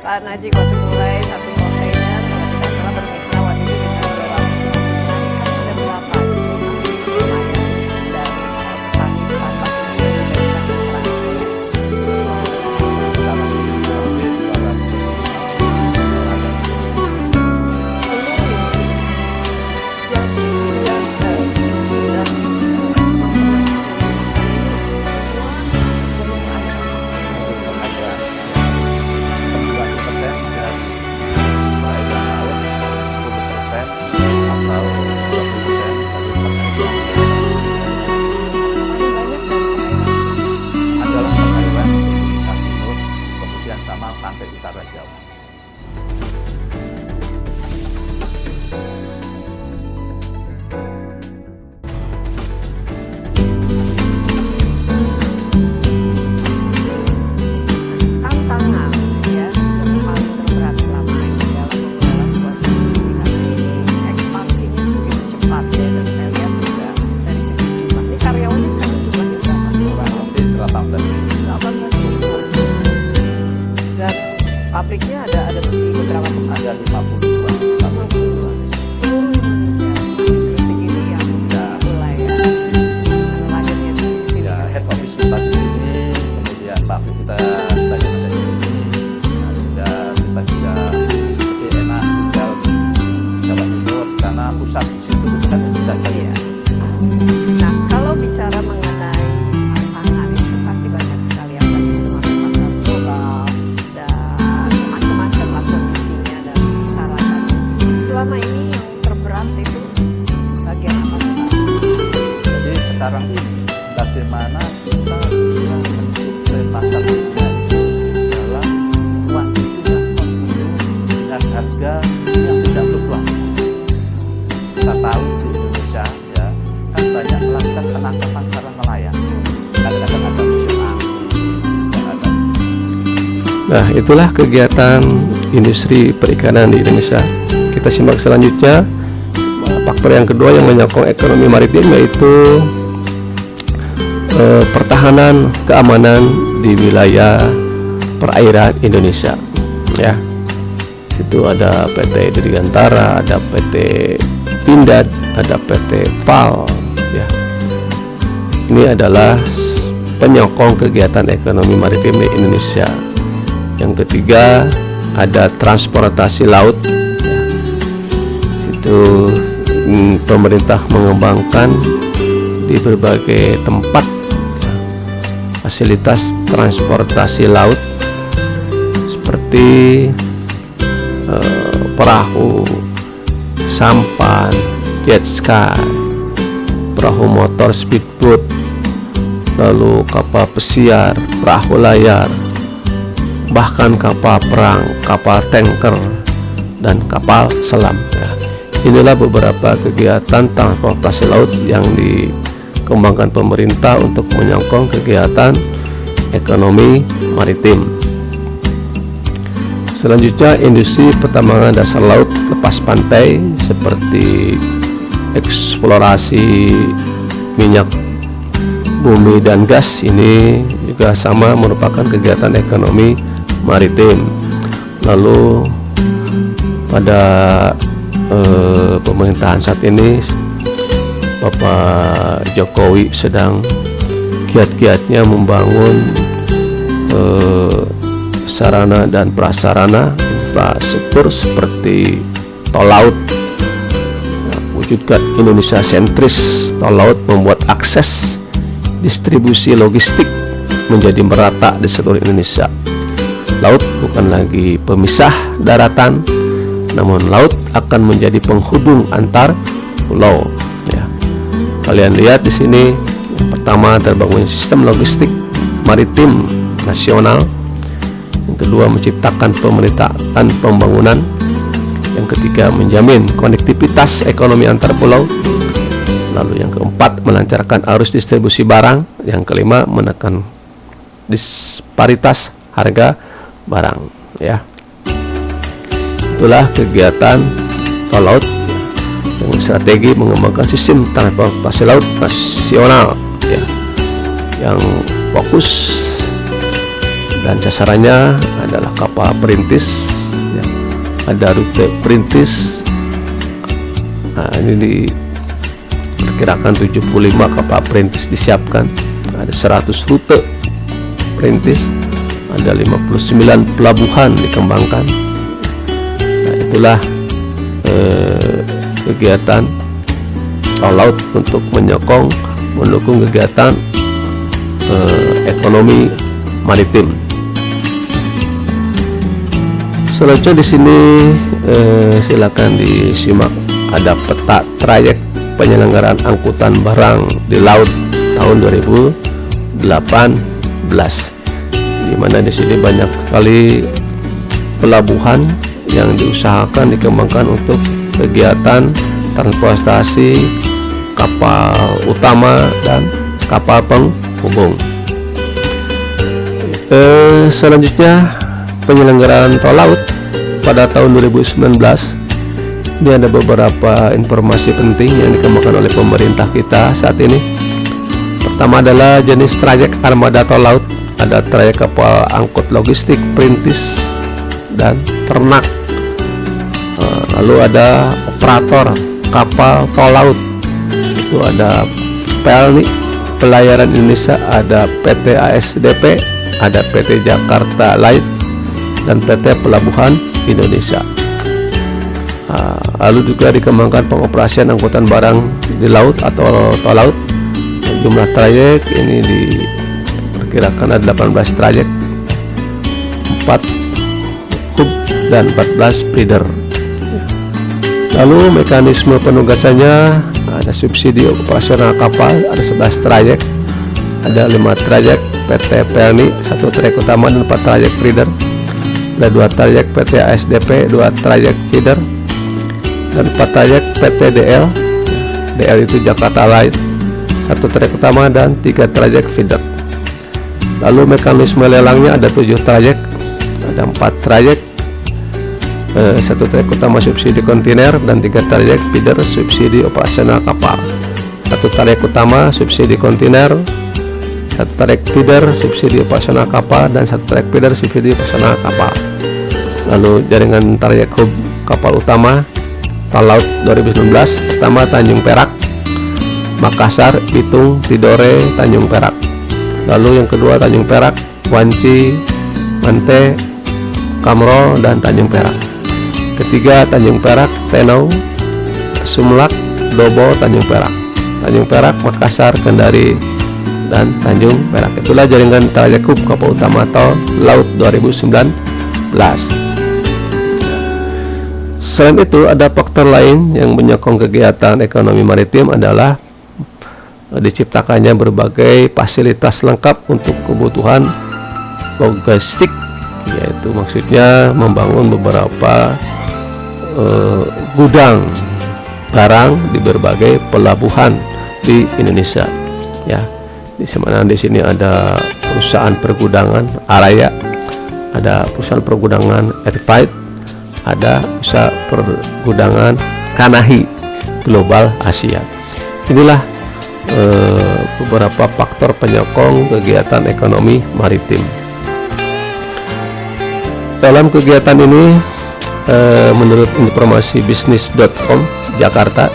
Pak Najik waktu mulai satu kontainer, kalau tidak salah bermitra waktu itu kita 200. Sekarang ada berapa? Lumayan. Dan petani sampah ini juga kita Sekarang ini kurang lebih 90% dan perairan laut 10% atau 20% dari perairan adalah perairan Indonesia Timur, kemudian sama pantai utara Jawa. tantangan ya yang paling terberat selama ini dalam mengelola sebuah industri karena ini ekspansinya begitu cepat ya, dan saya lihat juga dari segi jumlah ini karyawannya sekarang jumlahnya berapa? Kurang lebih 18.000. 18.000. Dan pabriknya ada di beberapa tempat. Ada 52. Seluruh Indonesia. Gresik ini yang mulai ya. Lanjutnya di sini. Ya, head office kita di sini, kemudian pabrik kita sebagian ada di sini. Nah, sehingga kita juga lebih enak tinggal di Jawa Timur karena pusat di situ kan bisa jadi. Iya. Nah, kalau bicara mengenai tantangan itu pasti banyak sekali yang tadi termasuk pasar global dan macam-macam lah kondisinya dan persyaratannya. Selama ini yang terberat itu bagian apa sih, Pak? Jadi sekarang ini bagaimana kita bisa mensuplai pasar dunia itu dalam kuantitas yang kontinu dengan harga yang tidak fluktuatif. Kita tahu di Indonesia ya kan banyak melakukan penangkapan secara nelayan. Kadang-kadang ada musim angin, ada Nah, itulah kegiatan industri perikanan di Indonesia. Kita simak selanjutnya. Faktor yang kedua yang menyokong ekonomi maritim yaitu pertahanan keamanan di wilayah perairan Indonesia. Ya, situ ada PT Dirgantara, ada PT Pindad, ada PT PAL. Ya, ini adalah penyokong kegiatan ekonomi maritim di Indonesia. Yang ketiga ada transportasi laut. Ya, situ pemerintah mengembangkan di berbagai tempat fasilitas transportasi laut seperti perahu, sampan, jet ski, perahu motor speedboat, lalu kapal pesiar, perahu layar, bahkan kapal perang, kapal tanker, dan kapal selam. Ya, inilah beberapa kegiatan transportasi laut yang dikembangkan pemerintah untuk menyokong kegiatan ekonomi maritim. Selanjutnya, industri pertambangan dasar laut lepas pantai seperti eksplorasi minyak bumi dan gas ini juga sama merupakan kegiatan ekonomi maritim. Lalu pada pemerintahan saat ini Bapak Jokowi sedang giat-giatnya membangun sarana dan prasarana infrastruktur seperti tol laut. Wujudkan Indonesia sentris, tol laut membuat akses distribusi logistik menjadi merata di seluruh Indonesia. Laut bukan lagi pemisah daratan, namun laut akan menjadi penghubung antar pulau. Ya. Kalian lihat di sini, yang pertama terbangun sistem logistik maritim nasional, yang kedua menciptakan pemerataan pembangunan, yang ketiga menjamin konektivitas ekonomi antar pulau, lalu yang keempat melancarkan arus distribusi barang, yang kelima menekan disparitas harga barang. Ya, itulah kegiatan tol laut dengan strategi mengembangkan sistem transportasi laut nasional, ya, yang fokus dan sasarannya adalah kapal perintis, ya. Ada rute perintis. Nah, ini diperkirakan 75 kapal perintis disiapkan, ada 100 rute perintis, ada 59 pelabuhan dikembangkan. Nah, itulah kegiatan tol laut untuk mendukung kegiatan ekonomi maritim. Selanjutnya di sini silakan disimak, ada peta trayek penyelenggaraan angkutan barang di laut tahun 2018, di mana di sini banyak sekali pelabuhan yang diusahakan dikembangkan untuk kegiatan transportasi kapal utama dan kapal penghubung. Selanjutnya penyelenggaraan tol laut pada tahun 2019. Ini ada beberapa informasi penting yang dikembangkan oleh pemerintah kita saat ini. Pertama adalah jenis trayek armada tol laut. Ada trayek kapal angkut logistik perintis dan ternak. Lalu ada operator kapal tol laut, itu ada PLNI Pelayaran Indonesia, ada PT ASDP, ada PT Jakarta Light, dan PT Pelabuhan Indonesia. Lalu juga dikembangkan pengoperasian angkutan barang di laut atau tol laut. Jumlah trayek ini diperkirakan ada 18 trayek, 4 hub dan 14 feeder. Lalu mekanisme penugasannya, ada subsidi operasional kapal, ada 11 trayek, ada 5 trayek PT PLNI, 1 trayek utama dan 4 trayek feeder. Ada 2 trayek PT ASDP, 2 trayek feeder, dan 4 trayek PT DL. DL itu Jakarta Light, 1 trayek utama dan 3 trayek feeder. Lalu mekanisme lelangnya ada 7 trayek, ada 4 trayek, 1 trayek utama subsidi kontainer dan 3 trayek feeder subsidi operasional kapal. 1 trayek utama subsidi kontainer, 1 trayek feeder subsidi operasional kapal, dan 1 trayek feeder subsidi operasional kapal. Lalu jaringan trayek hub kapal utama tol laut 2019, pertama Tanjung Perak, Makassar, Bitung, Tidore, Tanjung Perak. Lalu yang kedua Tanjung Perak, Wanci, Mante, Kamro, dan Tanjung Perak. Ketiga Tanjung Perak, Tenau, Sumlak, Dobo, Tanjung Perak. Tanjung Perak, Makassar, Kendari, dan Tanjung Perak. Itulah jaringan trayek hub kapal utama tol laut 2019. Selain itu, ada faktor lain yang menyokong kegiatan ekonomi maritim adalah diciptakannya berbagai fasilitas lengkap untuk kebutuhan logistik, yaitu maksudnya membangun beberapa gudang barang di berbagai pelabuhan di Indonesia. Ya, di sini ada perusahaan pergudangan Araya, ada perusahaan pergudangan Erifite, ada usaha pergudangan Kanahi Global Asia. Inilah beberapa faktor penyokong kegiatan ekonomi maritim. Dalam kegiatan ini, menurut informasi bisnis.com Jakarta,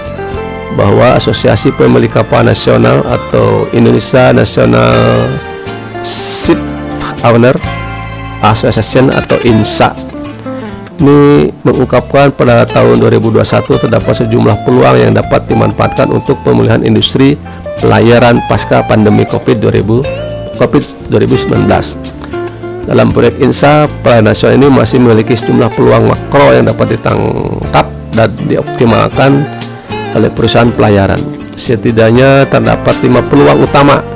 bahwa Asosiasi Pemilik Kapal Nasional atau Indonesia National Ship Owner Association atau INSA ini mengungkapkan pada tahun 2021 terdapat sejumlah peluang yang dapat dimanfaatkan untuk pemulihan industri pelayaran pasca pandemi COVID-19. Dalam proyek INSA, pelayaran nasional ini masih memiliki sejumlah peluang makro yang dapat ditangkap dan dioptimalkan oleh perusahaan pelayaran. Setidaknya terdapat 5 peluang utama,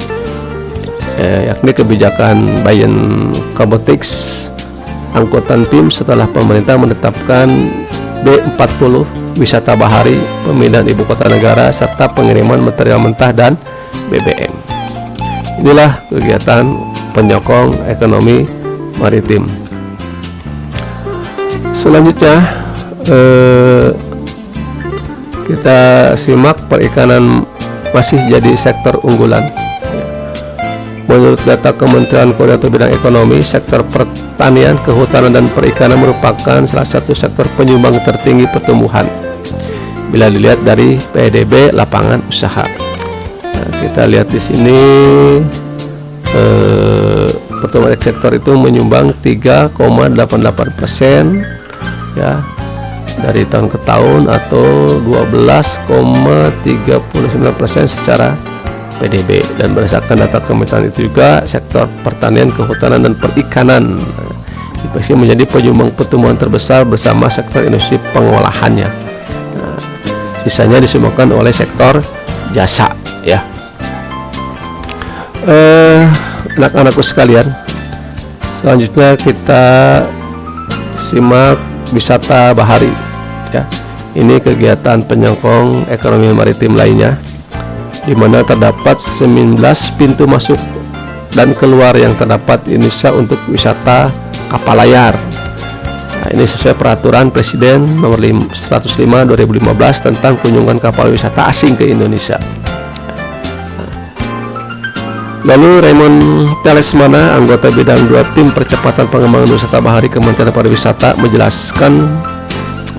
yakni kebijakan buy and robotics, angkutan PIM setelah pemerintah menetapkan B40, wisata bahari, pemindahan ibu kota negara, serta pengiriman material mentah dan BBM. Inilah kegiatan penyokong ekonomi maritim. Selanjutnya kita simak perikanan masih jadi sektor unggulan. Menurut data Kementerian Koordinator Bidang Ekonomi, sektor pertanian, kehutanan, dan perikanan merupakan salah satu sektor penyumbang tertinggi pertumbuhan bila dilihat dari PDB lapangan usaha. Nah, kita lihat di sini pertumbuhan sektor itu menyumbang 3,88% ya dari tahun ke tahun, atau 12,39% secara PDB. Dan berdasarkan data Kementerian itu juga sektor pertanian, kehutanan, dan perikanan diprediksi menjadi penyumbang pertumbuhan terbesar bersama sektor industri pengolahannya. Nah, sisanya disumbangkan oleh sektor jasa ya. Anak-anakku sekalian, selanjutnya kita simak wisata bahari ya. Ini kegiatan penyokong ekonomi maritim lainnya, di mana terdapat 19 pintu masuk dan keluar yang terdapat di Indonesia untuk wisata kapal layar. Nah, ini sesuai peraturan Presiden nomor 105 2015 tentang kunjungan kapal wisata asing ke Indonesia. Lalu Raymond Telesmana, anggota bidang 2 tim percepatan pengembangan wisata bahari Kementerian Pariwisata, menjelaskan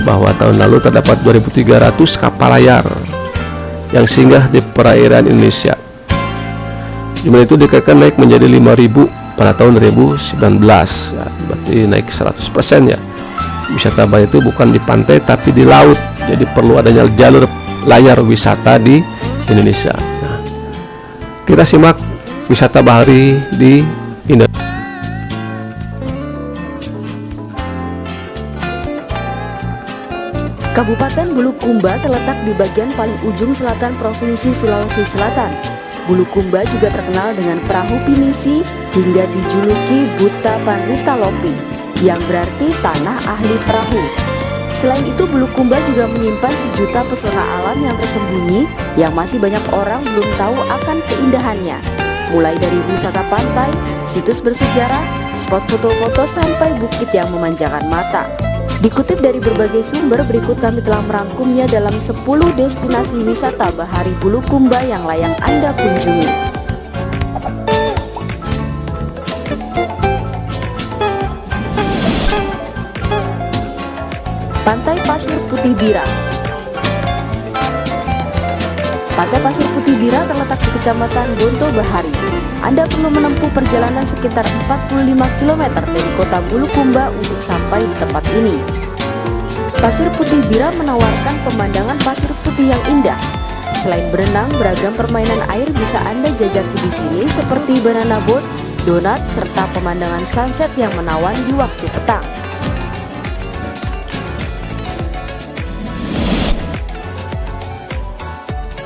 bahwa tahun lalu terdapat 2.300 kapal layar yang singgah di perairan Indonesia. Jumlah itu dikatakan naik menjadi 5.000 pada tahun 2019 ya, berarti naik 100% ya. Wisata bahari itu bukan di pantai tapi di laut, jadi perlu adanya jalur layar wisata di Indonesia. Nah, kita simak wisata bahari di Indonesia. Kabupaten Bulukumba terletak di bagian paling ujung selatan Provinsi Sulawesi Selatan. Bulukumba juga terkenal dengan perahu pinisi hingga dijuluki Buta Panrita Lopi, yang berarti tanah ahli perahu. Selain itu, Bulukumba juga menyimpan sejuta pesona alam yang tersembunyi yang masih banyak orang belum tahu akan keindahannya. Mulai dari wisata pantai, situs bersejarah, spot foto-foto, sampai bukit yang memanjakan mata. Dikutip dari berbagai sumber, berikut kami telah merangkumnya dalam 10 destinasi wisata bahari Bulukumba yang layak Anda kunjungi. Pantai Pasir Putih Bira. Pantai Pasir Putih Bira terletak di Kecamatan Bonto Bahari. Anda perlu menempuh perjalanan sekitar 45 km dari kota Bulukumba untuk sampai di tempat ini. Pasir Putih Bira menawarkan pemandangan pasir putih yang indah. Selain berenang, beragam permainan air bisa Anda jajaki di sini seperti banana boat, donat, serta pemandangan sunset yang menawan di waktu petang.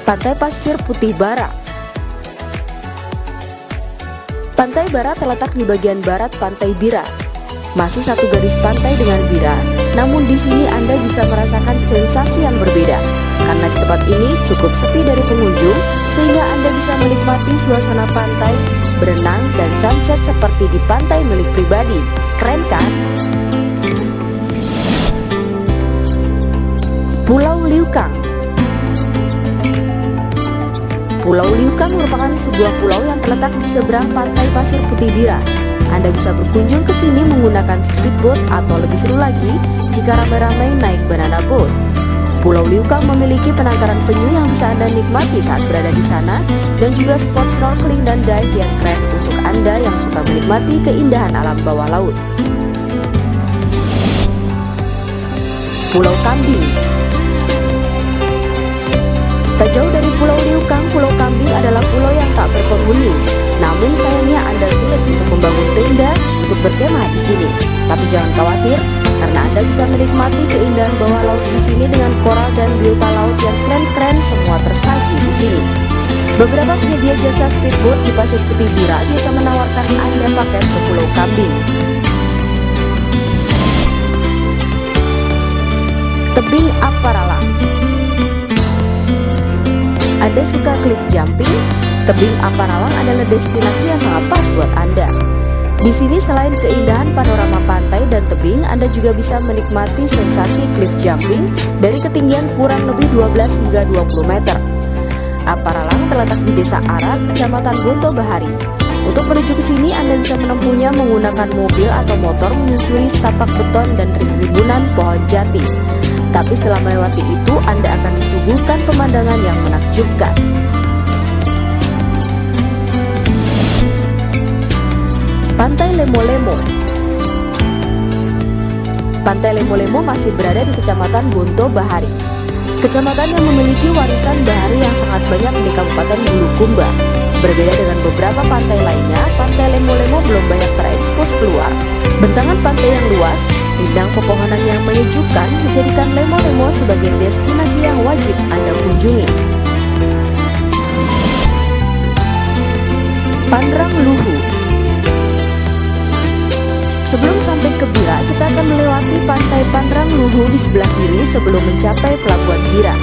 Pantai Pasir Putih Bara. Pantai Bara terletak di bagian barat Pantai Bira. Masih satu garis pantai dengan Bira, namun di sini Anda bisa merasakan sensasi yang berbeda. Karena di tempat ini cukup sepi dari pengunjung, sehingga Anda bisa menikmati suasana pantai, berenang, dan sunset seperti di pantai milik pribadi. Keren kan? Pulau Liukang. Pulau Liukang merupakan sebuah pulau yang terletak di seberang pantai Pasir Putih Bira. Anda bisa berkunjung ke sini menggunakan speedboat atau lebih seru lagi jika ramai-ramai naik banana boat. Pulau Liukang memiliki penangkaran penyu yang bisa Anda nikmati saat berada di sana, dan juga spot snorkeling dan dive yang keren untuk Anda yang suka menikmati keindahan alam bawah laut. Pulau Kambing. Tak jauh dari Pulau Liukang, Pulau Kambing adalah pulau yang tak berpenghuni. Namun sayangnya Anda sulit untuk membangun tenda untuk berkemah di sini. Tapi jangan khawatir, karena Anda bisa menikmati keindahan bawah laut di sini dengan koral dan biota laut yang keren-keren semua tersaji di sini. Beberapa penyedia jasa speedboat di Pasir Putih Bira bisa menawarkan Anda paket ke Pulau Kambing. Tebing Aparalang. Anda suka cliff jumping? Tebing Aparalang adalah destinasi yang sangat pas buat Anda. Di sini selain keindahan panorama pantai dan tebing, Anda juga bisa menikmati sensasi cliff jumping dari ketinggian kurang lebih 12 hingga 20 meter. Aparalang terletak di Desa Arat, Kecamatan Bonto Bahari. Untuk menuju ke sini, Anda bisa menempuhnya menggunakan mobil atau motor menyusuri setapak beton dan rimbunan pohon jati. Tapi setelah melewati itu, Anda akan disuguhkan pemandangan yang menakjubkan. Pantai Lemo-Lemo. Pantai Lemo-Lemo masih berada di Kecamatan Bonto Bahari. Kecamatan yang memiliki warisan bahari yang sangat banyak di Kabupaten Bulukumba. Berbeda dengan beberapa pantai lainnya, Pantai Lemo-Lemo belum banyak terekspos keluar. Bentangan pantai yang luas, rindang pepohonan yang menyejukkan menjadikan Lemo-Lemo sebagai destinasi yang wajib Anda kunjungi. Pandrang Luhu. Sebelum sampai ke Bira, kita akan melewati pantai Pandrang Luhu di sebelah kiri sebelum mencapai Pelabuhan Bira.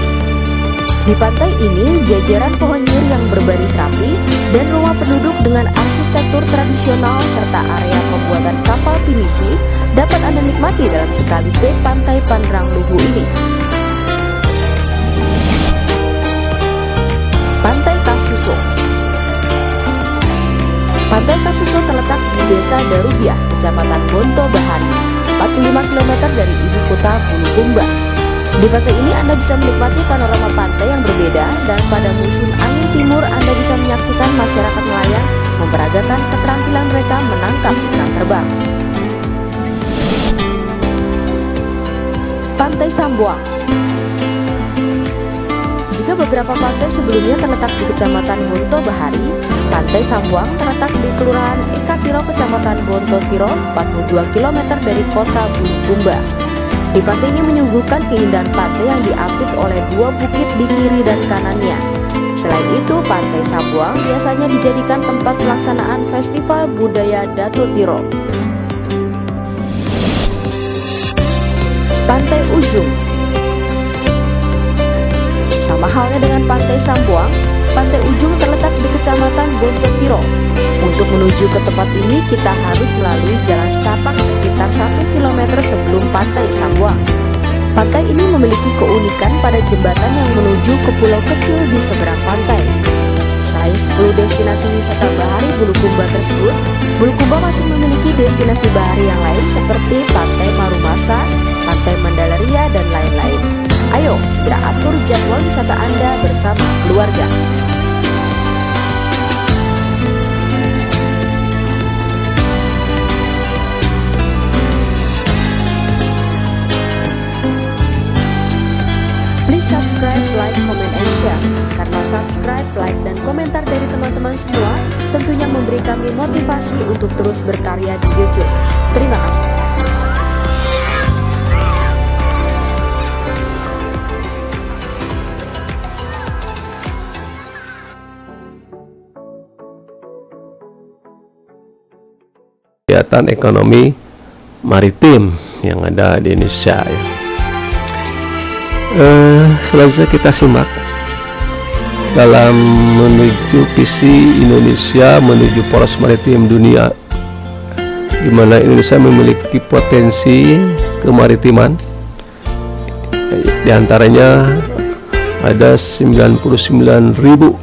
Di pantai ini, jajaran pohon nyir yang berbaris rapi dan rumah penduduk dengan arsitektur tradisional serta area pembuatan kapal pinisi dapat Anda nikmati dalam sekali trip pantai Pandrang Luhu ini. Pantai Kasuso. Pantai Kasuso terletak di Desa Darubiah, Kecamatan Bonto Bahari, 45 km dari ibu kota Bulukumba. Di pantai ini Anda bisa menikmati panorama pantai yang berbeda, dan pada musim angin timur Anda bisa menyaksikan masyarakat nelayan memperagakan keterampilan mereka menangkap ikan terbang. Pantai Sambuang. Jika beberapa pantai sebelumnya terletak di Kecamatan Bonto Bahari, Pantai Sambuang terletak di Kelurahan Ekatiro, Kecamatan Bonto Tiro, 42 km dari kota Bulukumba. Di pantai ini menyuguhkan keindahan pantai yang diapit oleh dua bukit di kiri dan kanannya. Selain itu, Pantai Sambuang biasanya dijadikan tempat pelaksanaan Festival Budaya Dato Tiro. Pantai Ujung. Sama halnya dengan Pantai Sambuang, Pantai Ujung terletak di Kecamatan Bonto Tiro. Untuk menuju ke tempat ini, kita harus melalui jalan setapak sekitar 1 km sebelum Pantai Sambuang. Pantai ini memiliki keunikan pada jembatan yang menuju ke pulau kecil di seberang pantai. Selain 10 destinasi wisata bahari Bulukumba tersebut, Bulukumba masih memiliki destinasi bahari yang lain seperti Pantai Marumasa, Pantai Mandalaria, dan lain-lain. Ayo, segera atur jadwal wisata Anda bersama keluarga. Please subscribe, like, comment, and share. Karena subscribe, like, dan komentar dari teman-teman semua tentunya memberi kami motivasi untuk terus berkarya di YouTube. Terima kasih. Kegiatan ekonomi maritim yang ada di Indonesia ya. Selanjutnya kita simak dalam menuju visi Indonesia menuju poros maritim dunia, di mana Indonesia memiliki potensi kemaritiman. Di antaranya ada 99.149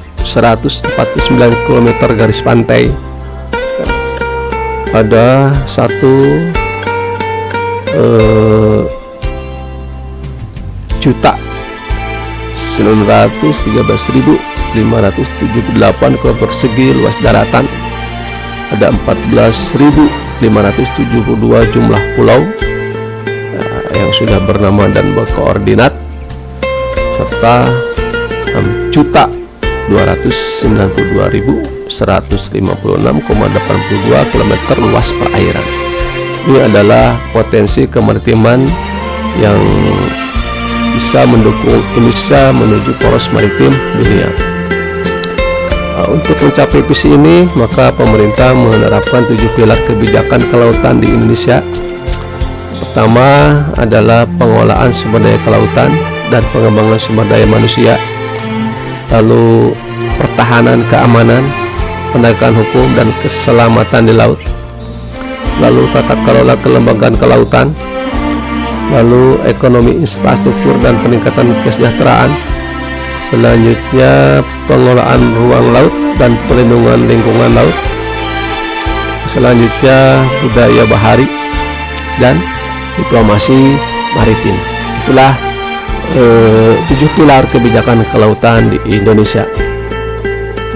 km garis pantai. Ada juta 913.578 km persegi luas daratan. Ada 14.572 jumlah pulau. yang sudah bernama dan berkoordinat, serta 6.292.156,82 km luas perairan. Ini adalah potensi kemaritiman yang bisa mendukung Indonesia menuju poros maritim dunia. Untuk mencapai visi ini, maka pemerintah menerapkan 7 pilar kebijakan kelautan di Indonesia. Pertama adalah pengolahan sumber daya kelautan dan pengembangan sumber daya manusia. Lalu pertahanan keamanan, penegakan hukum dan keselamatan di laut. Lalu tata kelola kelembagaan kelautan. Lalu ekonomi infrastruktur dan peningkatan kesejahteraan. Selanjutnya pengelolaan ruang laut dan pelindungan lingkungan laut. Selanjutnya budaya bahari dan diplomasi maritim. Itulah 7 pilar kebijakan kelautan di Indonesia.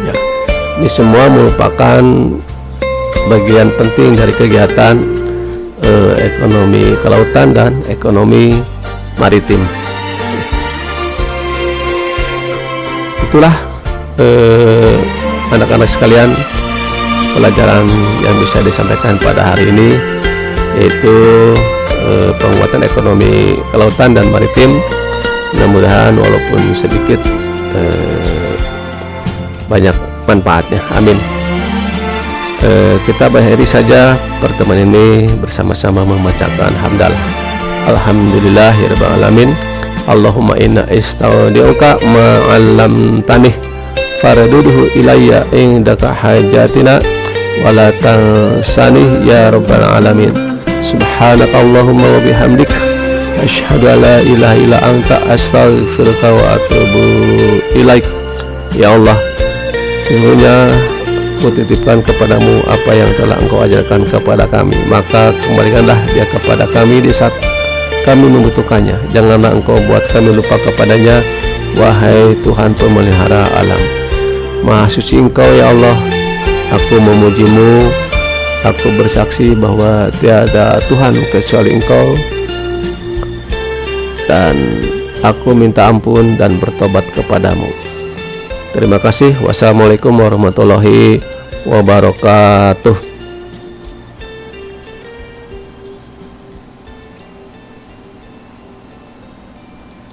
Ya, ini semua merupakan bagian penting dari kegiatan ekonomi kelautan dan ekonomi maritim. Itulah anak-anak sekalian pelajaran yang bisa disampaikan pada hari ini, yaitu penguatan ekonomi kelautan dan maritim. Mudah-mudahan walaupun sedikit banyak manfaatnya. Amin. Kita akhiri saja pertemuan ini bersama-sama membacakan hamdalah. Alhamdulillahirabbil alamin. Allahumma inna istaudiuka ma'allamtani faraduduhu ilayya indaka hajatina wala tansani ya rabbal alamin. Subhanaka Allahumma wa bihamdik asyhadu an la ilaha illa anta astaghfiruka wa atubu ilaik. Ya Allah, sesungguhnya aku titipkan kepadamu apa yang telah engkau ajarkan kepada kami, maka kembalikanlah dia kepada kami di saat kami membutuhkannya. Janganlah engkau buat kami lupa kepadanya, wahai Tuhan pemelihara alam. Maha suci engkau ya Allah. Aku memujimu. Aku bersaksi bahwa tiada Tuhan kecuali engkau. Dan aku minta ampun dan bertobat kepadamu. Terima kasih. Wassalamualaikum warahmatullahi wabarakatuh.